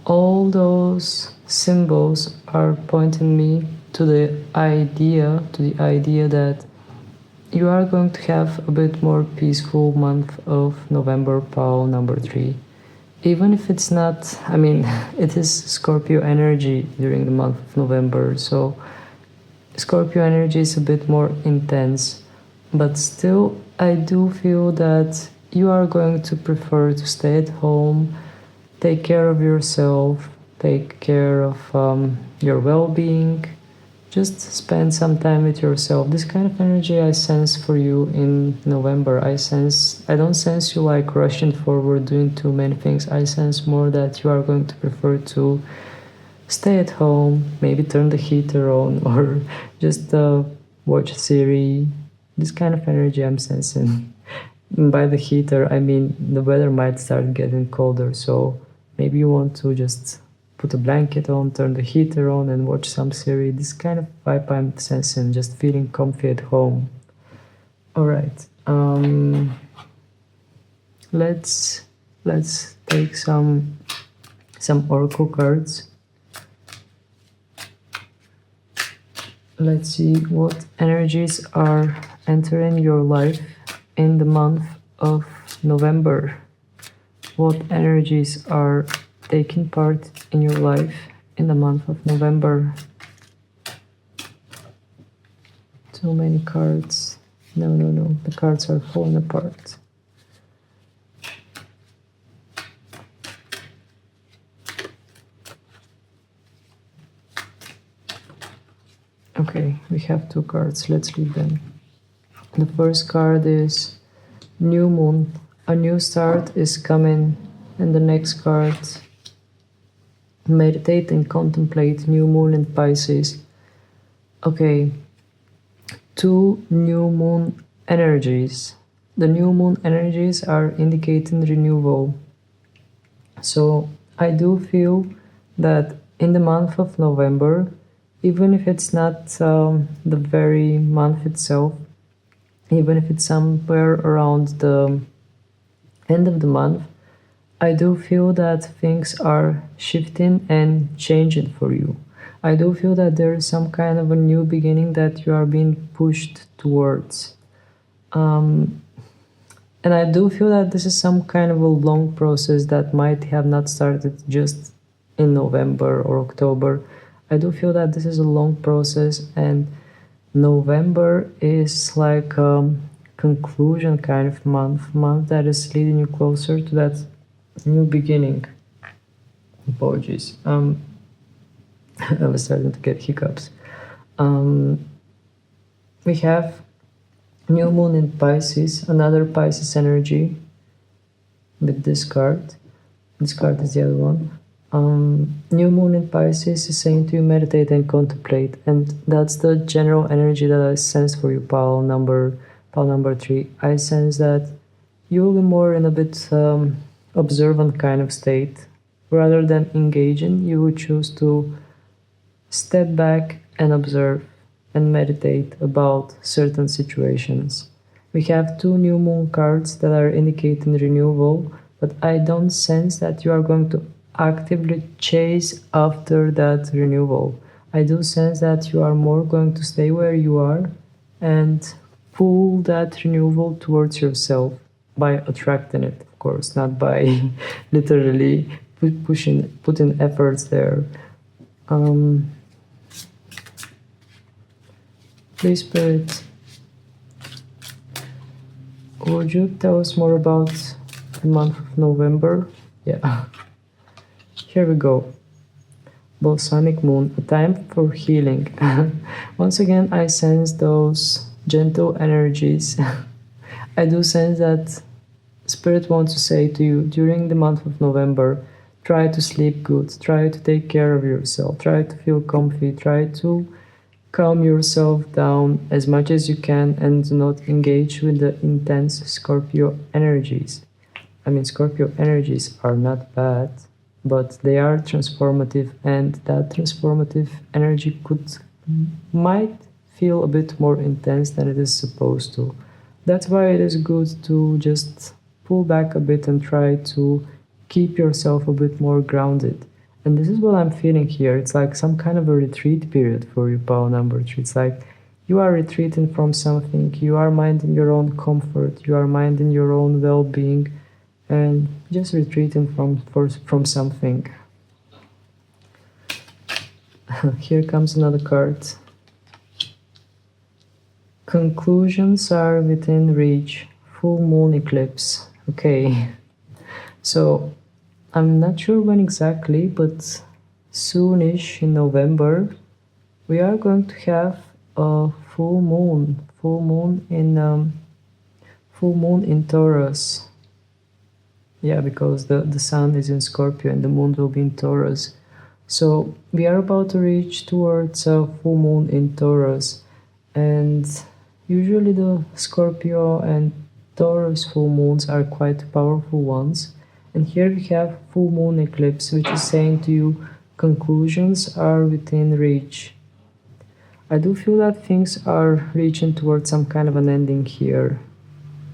All those symbols are pointing me to the idea that you are going to have a bit more peaceful month of November, pile number 3. Even if it's not, it is Scorpio energy during the month of November, so Scorpio energy is a bit more intense, but still I do feel that you are going to prefer to stay at home, take care of yourself, take care of your well-being, just spend some time with yourself. This kind of energy I sense for you in November. I don't sense you like rushing forward, doing too many things. I sense more that you are going to prefer to stay at home, maybe turn the heater on, or just watch a series. This kind of energy I'm sensing. By the heater, I mean the weather might start getting colder, so maybe you want to just put a blanket on, turn the heater on, and watch some series. This kind of vibe I'm sensing, just feeling comfy at home. Alright, let's take some oracle cards. Let's see what energies are entering your life in the month of November. What energies are taking part in your life in the month of November? Too many cards. No. The cards are falling apart. Okay, we have 2 cards. Let's leave them. The first card is New Moon. A new start is coming. And the next card, meditate and contemplate. New Moon in Pisces. Okay, 2 new moon energies. The new moon energies are indicating renewal. So I do feel that in the month of November, even if it's not the very month itself, even if it's somewhere around the end of the month, I do feel that things are shifting and changing for you. I do feel that there is some kind of a new beginning that you are being pushed towards. And I do feel that this is some kind of a long process that might have not started just in November or October. I do feel that this is a long process, and November is like a conclusion kind of month that is leading you closer to that new beginning. Apologies. I was starting to get hiccups. We have new moon in Pisces, another Pisces energy with this card. This card is the other one. New moon in Pisces is saying to you meditate and contemplate, and that's the general energy that I sense for you, pile number 3. I sense that you will be more in a bit observant kind of state. Rather than engaging, you would choose to step back and observe and meditate about certain situations. We have 2 new moon cards that are indicating renewal, but I don't sense that you are going to actively chase after that renewal. I do sense that you are more going to stay where you are and pull that renewal towards yourself by attracting it, of course, not by literally putting efforts there. Please, Spirit, would you tell us more about the month of November? Yeah. Here we go. Balsamic Moon, a time for healing. Once again, I sense those gentle energies. I do sense that Spirit wants to say to you during the month of November, try to sleep good, try to take care of yourself, try to feel comfy, try to calm yourself down as much as you can and do not engage with the intense Scorpio energies. I mean, Scorpio energies are not bad, but they are transformative, and that transformative energy might feel a bit more intense than it is supposed to. That's why it is good to just pull back a bit and try to keep yourself a bit more grounded. And this is what I'm feeling here. It's like some kind of a retreat period for you, pile number 3. It's like you are retreating from something, you are minding your own comfort, you are minding your own well-being, and just retreating from something. Here comes another card. Conclusions are within reach. Full moon eclipse. Okay. So I'm not sure when exactly, but soonish in November, we are going to have a full moon in Taurus. Yeah, because the sun is in Scorpio and the moon will be in Taurus. So we are about to reach towards a full moon in Taurus, and usually the Scorpio and Taurus full moons are quite powerful ones. And here we have full moon eclipse, which is saying to you conclusions are within reach. I do feel that things are reaching towards some kind of an ending here.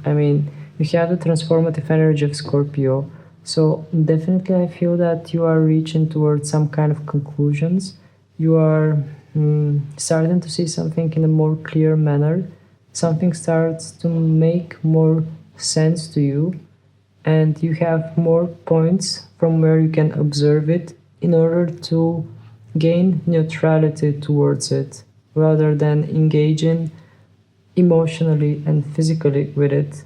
I mean, you have the transformative energy of Scorpio, so definitely I feel that you are reaching towards some kind of conclusions. You are starting to see something in a more clear manner. Something starts to make more sense to you, and you have more points from where you can observe it in order to gain neutrality towards it, rather than engaging emotionally and physically with it.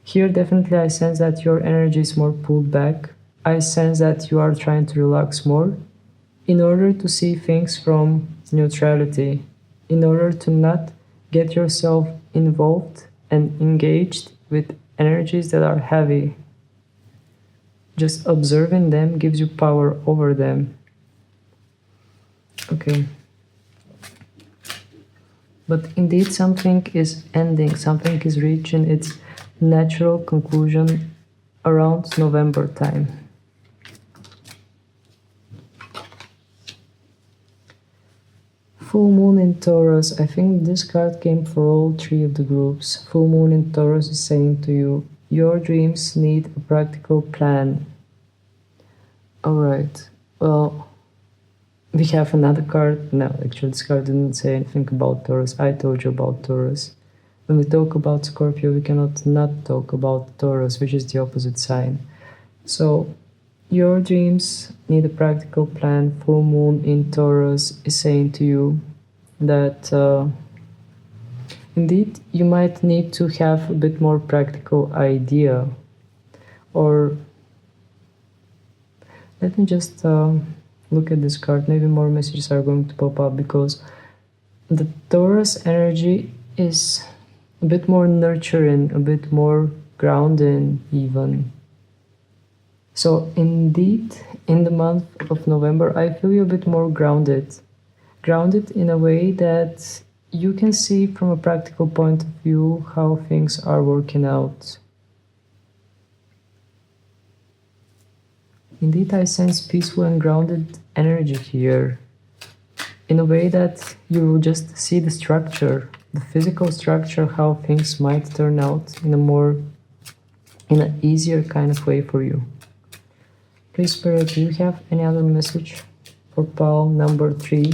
Here definitely I sense that your energy is more pulled back. I sense that you are trying to relax more in order to see things from neutrality, in order to not get yourself involved and engaged with energies that are heavy. Just observing them gives you power over them. Okay. But indeed something is ending, something is reaching its natural conclusion around November time. Full moon in Taurus. I think this card came for all 3 of the groups. Full moon in Taurus is saying to you, your dreams need a practical plan. Alright, well, we have another card. No, actually this card didn't say anything about Taurus. I told you about Taurus. When we talk about Scorpio, we cannot not talk about Taurus, which is the opposite sign. So, your dreams need a practical plan. Full moon in Taurus is saying to you that indeed you might need to have a bit more practical idea. Or let me just look at this card. Maybe more messages are going to pop up, because the Taurus energy is a bit more nurturing, a bit more grounding even. So indeed, in the month of November, I feel you a bit more grounded. Grounded in a way that you can see from a practical point of view how things are working out. Indeed, I sense peaceful and grounded energy here, in a way that you just see the structure, the physical structure, how things might turn out in an easier kind of way for you. Please, Spirit, do you have any other message for pile number 3?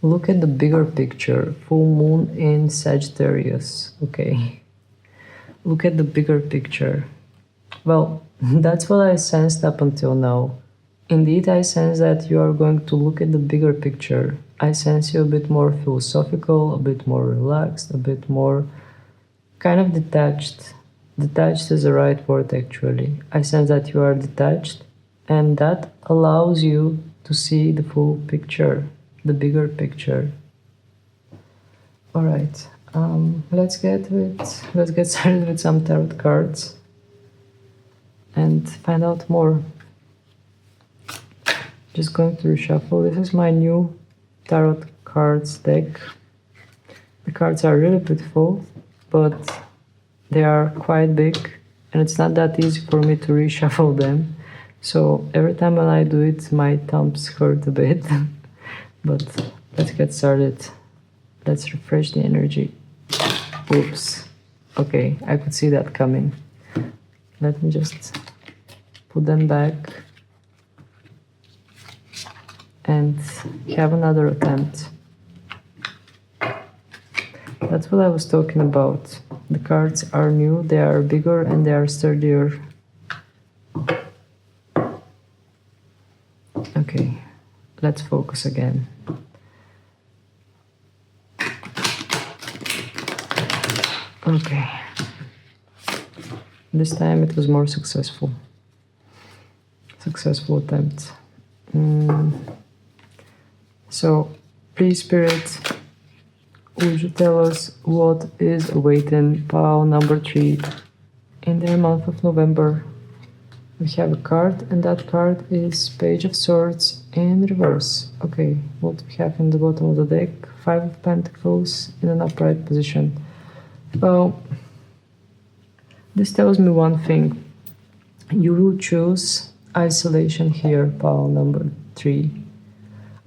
Look at the bigger picture, full moon in Sagittarius, okay? Look at the bigger picture. Well, that's what I sensed up until now. Indeed, I sense that you are going to look at the bigger picture. I sense you a bit more philosophical, a bit more relaxed, a bit more kind of detached. Detached is the right word, actually. I sense that you are detached, and that allows you to see the full picture, the bigger picture. All right, let's get started with some tarot cards and find out more. Just going to reshuffle. This is my new tarot cards deck. The cards are really beautiful, but they are quite big, and it's not that easy for me to reshuffle them. So every time when I do it, my thumbs hurt a bit. But let's get started. Let's refresh the energy. Oops. Okay, I could see that coming. Let me just put them back and have another attempt. That's what I was talking about. The cards are new, they are bigger and they are sturdier. Okay, let's focus again. Okay. This time it was more successful. Successful attempt. So, please, Spirit, would you tell us what is awaiting pile number 3 in the month of November? We have a card, and that card is Page of Swords in reverse. Okay, what we have in the bottom of the deck? 5 of Pentacles in an upright position. Well, this tells me one thing. You will choose isolation here, pile number 3.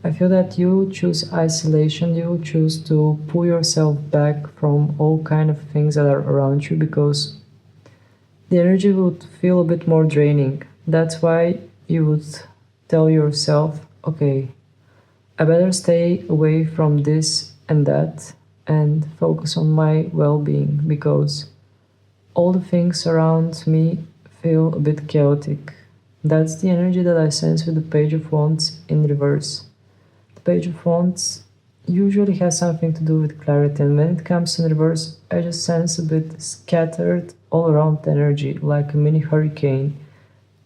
I feel that you will choose isolation, you will choose to pull yourself back from all kind of things that are around you, because the energy would feel a bit more draining. That's why you would tell yourself, okay, I better stay away from this and that and focus on my well-being, because all the things around me feel a bit chaotic. That's the energy that I sense with the Page of Wands in reverse. The Page of Wands usually has something to do with clarity, and when it comes in reverse, I just sense a bit scattered all around energy, like a mini hurricane.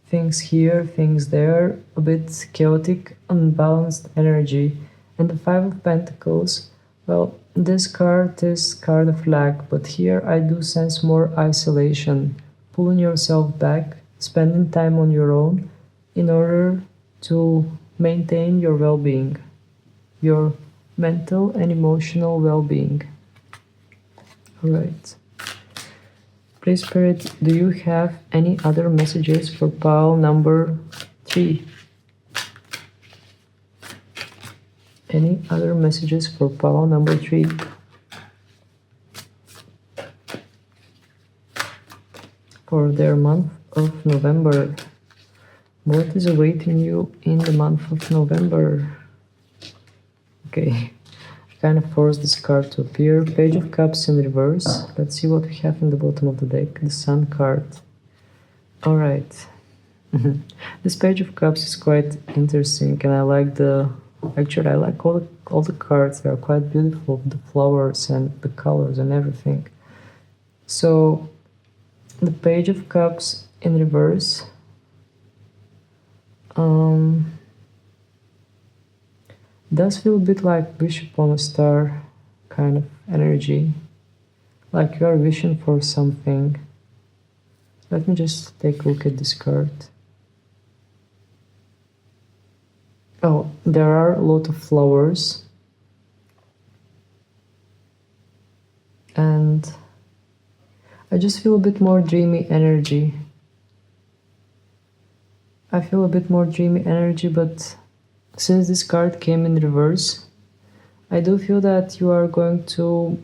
Things here, things there, a bit chaotic, unbalanced energy. And the 5 of Pentacles, well, this card is card of lack, but here I do sense more isolation, pulling yourself back, spending time on your own in order to maintain your well-being, your mental and emotional well-being. Alright. Please, Spirit, do you have any other messages for pile number 3? Any other messages for pile number 3? For their month of November. What is awaiting you in the month of November? Okay, I kind of forced this card to appear. Page of Cups in reverse. Let's see what we have in the bottom of the deck. The Sun card. Alright. This Page of Cups is quite interesting, and I like actually I like all the cards. They are quite beautiful, the flowers and the colors and everything. So the Page of Cups in reverse does feel a bit like Bishop on a Star kind of energy. like you are wishing for something. Let me just take a look at this card. Oh, there are a lot of flowers. And I just feel a bit more dreamy energy. I feel a bit more dreamy energy, but since this card came in reverse, I do feel that you are going to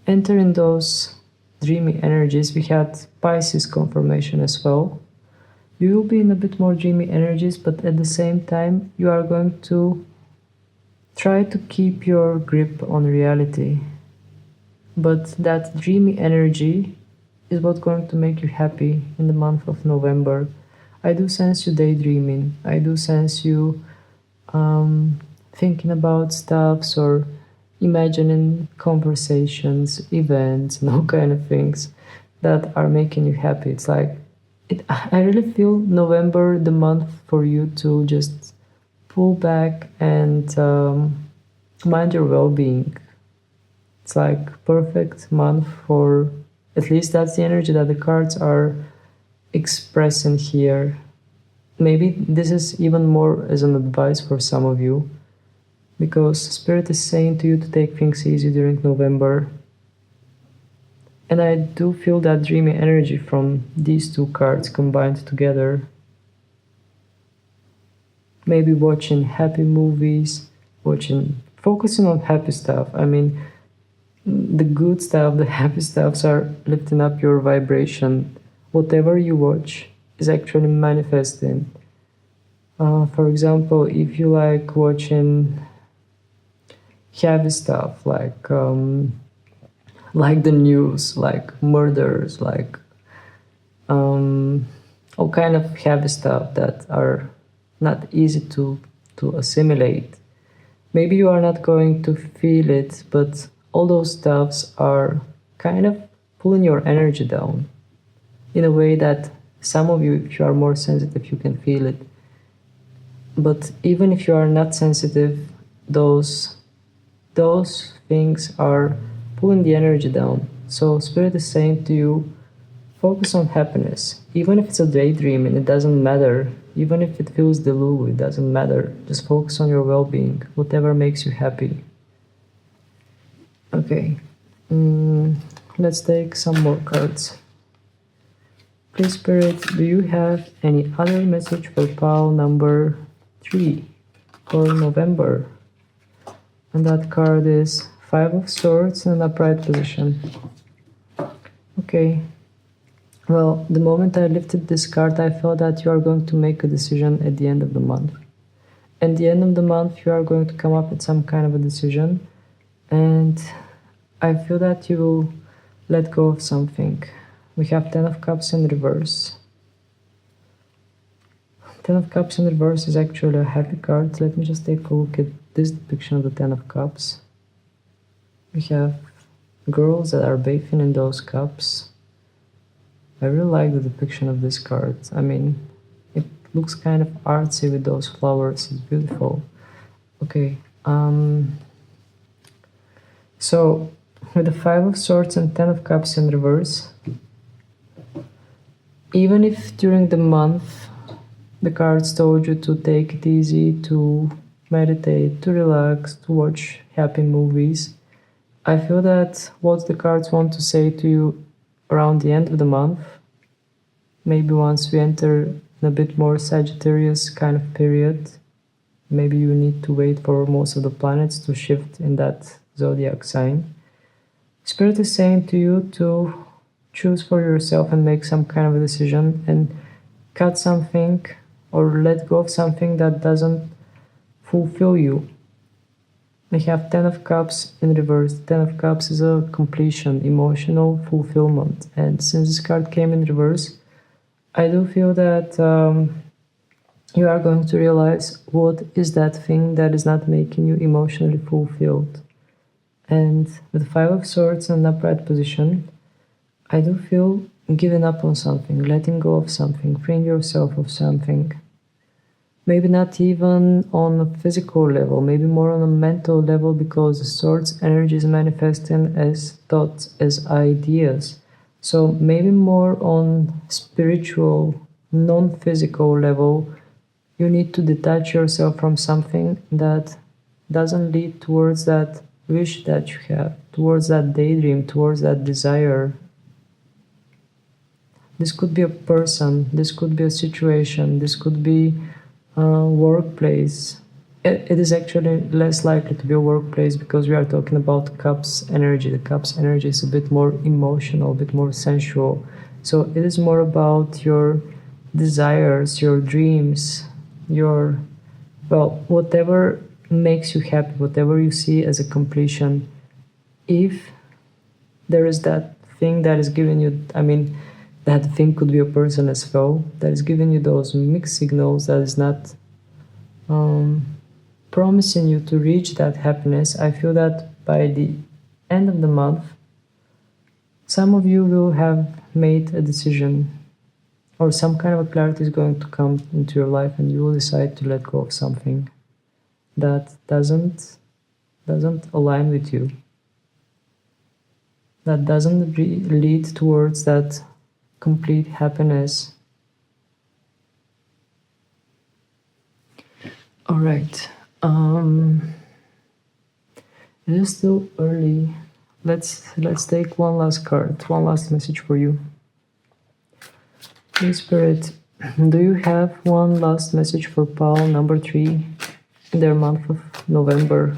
enter in those dreamy energies. We had Pisces confirmation as well. You will be in a bit more dreamy energies, but at the same time, you are going to try to keep your grip on reality. But that dreamy energy is what's going to make you happy in the month of November. I do sense you daydreaming. I do sense you thinking about stuffs or imagining conversations, events, and all kind of things that are making you happy. It's like, I really feel November the month for you to just pull back and mind your well-being. It's like perfect month for, at least that's the energy that the cards are expressing here. Maybe this is even more as an advice for some of you, because Spirit is saying to you to take things easy during November. And I do feel that dreamy energy from these two cards combined together. Maybe watching happy movies, focusing on happy stuff. I mean, the good stuff, the happy stuffs are lifting up your vibration. Whatever you watch is actually manifesting. For example, if you like watching heavy stuff like the news, like murders, like all kind of heavy stuff that are not easy to assimilate. Maybe you are not going to feel it, but all those stuffs are kind of pulling your energy down in a way that some of you, if you are more sensitive, you can feel it. But even if you are not sensitive, those things are pulling the energy down. So Spirit is saying to you, focus on happiness. Even if it's a daydream and it doesn't matter, even if it feels delulu, it doesn't matter. Just focus on your well-being, whatever makes you happy. Okay, let's take some more cards. Please, Spirit, do you have any other message for pile number 3 for November? And that card is 5 of Swords in an upright position. Okay. Well, the moment I lifted this card, I felt that you are going to make a decision at the end of the month. At the end of the month, you are going to come up with some kind of a decision. And I feel that you will let go of something. We have 10 of Cups in reverse. 10 of Cups in reverse is actually a happy card. Let me just take a look at this depiction of the 10 of Cups. We have girls that are bathing in those cups. I really like the depiction of this card. I mean, it looks kind of artsy with those flowers. It's beautiful. Okay. So, with the 5 of Swords and 10 of Cups in reverse, even if during the month the cards told you to take it easy, to meditate, to relax, to watch happy movies, I feel that what the cards want to say to you around the end of the month, maybe once we enter in a bit more Sagittarius kind of period, maybe you need to wait for most of the planets to shift in that zodiac sign. Spirit is saying to you to choose for yourself and make some kind of a decision and cut something or let go of something that doesn't fulfill you. We have 10 of Cups in reverse. 10 of Cups is a completion, emotional fulfillment. And since this card came in reverse, I do feel that you are going to realize what is that thing that is not making you emotionally fulfilled. And with 5 of Swords in an upright position, I do feel giving up on something, letting go of something, freeing yourself of something. Maybe not even on a physical level, maybe more on a mental level, because the Swords energy is manifesting as thoughts, as ideas. So maybe more on spiritual, non-physical level, you need to detach yourself from something that doesn't lead towards that wish that you have, towards that daydream, towards that desire. This could be a person, this could be a situation, this could be a workplace. It is actually less likely to be a workplace because we are talking about cups energy. The cups energy is a bit more emotional, a bit more sensual. So it is more about your desires, your dreams, your, well, whatever makes you happy, whatever you see as a completion. If there is that thing that is giving you, I mean, that thing could be a person as well, that is giving you those mixed signals, that is not promising you to reach that happiness. I feel that by the end of the month, some of you will have made a decision, or some kind of a clarity is going to come into your life, and you will decide to let go of something that doesn't align with you, that doesn't lead towards that complete happiness. All right. It is still early. Let's take one last card, one last message for you. Please, Spirit, do you have one last message for Paul number 3 in their month of November?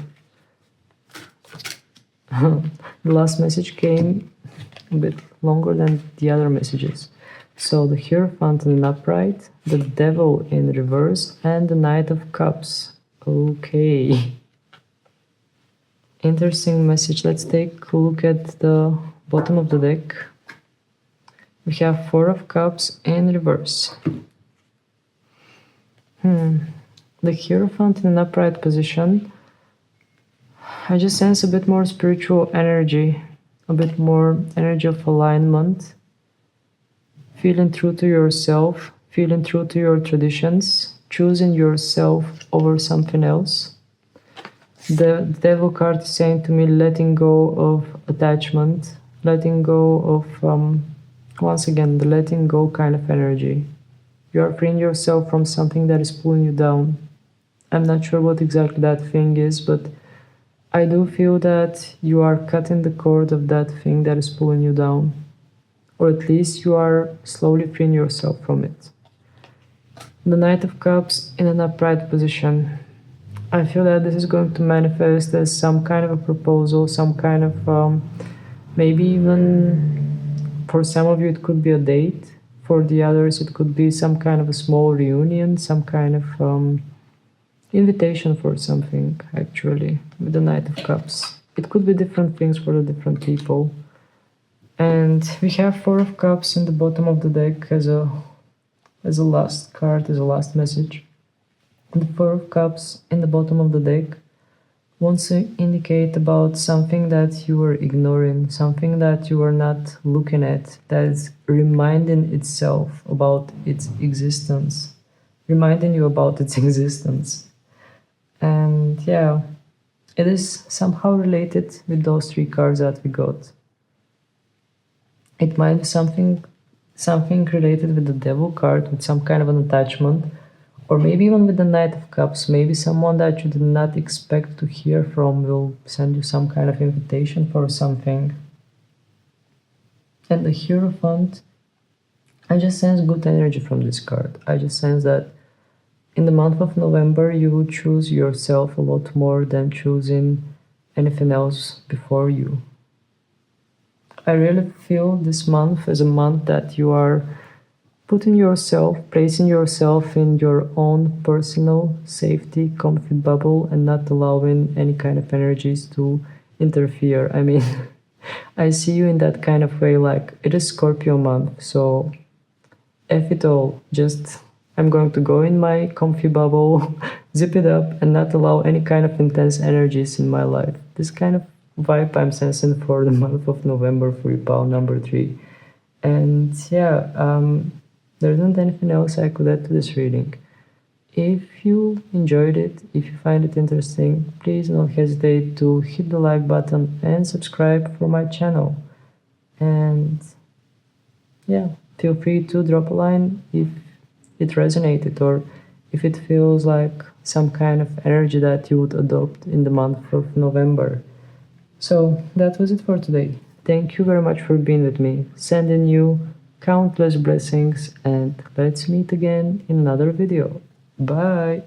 The last message came a bit longer than the other messages. So the Hierophant in upright, the Devil in reverse, and the Knight of Cups. Okay. Interesting message. Let's take a look at the bottom of the deck. We have 4 of Cups in reverse. The Hierophant in an upright position. I just sense a bit more spiritual energy, a bit more energy of alignment, feeling true to yourself, feeling true to your traditions, choosing yourself over something else. The Devil card is saying to me, letting go of attachment, letting go of, once again, the letting go kind of energy. You are freeing yourself from something that is pulling you down. I'm not sure what exactly that thing is, but I do feel that you are cutting the cord of that thing that is pulling you down. Or at least you are slowly freeing yourself from it. The Knight of Cups in an upright position. I feel that this is going to manifest as some kind of a proposal, some kind of, maybe even for some of you it could be a date. For the others it could be some kind of a small reunion, some kind of invitation for something, actually, with the Knight of Cups. It could be different things for the different people. And we have 4 of Cups in the bottom of the deck as a last card, as a last message. The 4 of Cups in the bottom of the deck wants to indicate about something that you were ignoring, something that you were not looking at, that is reminding itself about its existence, reminding you about its existence. And yeah, it is somehow related with those 3 cards that we got. It might be something related with the Devil card, with some kind of an attachment, or maybe even with the Knight of Cups. Maybe someone that you did not expect to hear from will send you some kind of invitation for something. And the Hierophant, I just sense good energy from this card. I just sense that in the month of November, you will choose yourself a lot more than choosing anything else before you. I really feel this month as a month that you are putting yourself, placing yourself in your own personal safety, comfort bubble, and not allowing any kind of energies to interfere. I mean, I see you in that kind of way, like, it is Scorpio month, so F it all, just I'm going to go in my comfy bubble, zip it up, and not allow any kind of intense energies in my life. This kind of vibe I'm sensing for the month of November for you, pal number 3. And yeah, there isn't anything else I could add to this reading. If you enjoyed it, if you find it interesting, please don't hesitate to hit the like button and subscribe for my channel. And yeah, feel free to drop a line if it resonated or if it feels like some kind of energy that you would adopt in the month of November. So that was it for today. Thank you very much for being with me. Sending you countless blessings, and let's meet again in another video. Bye!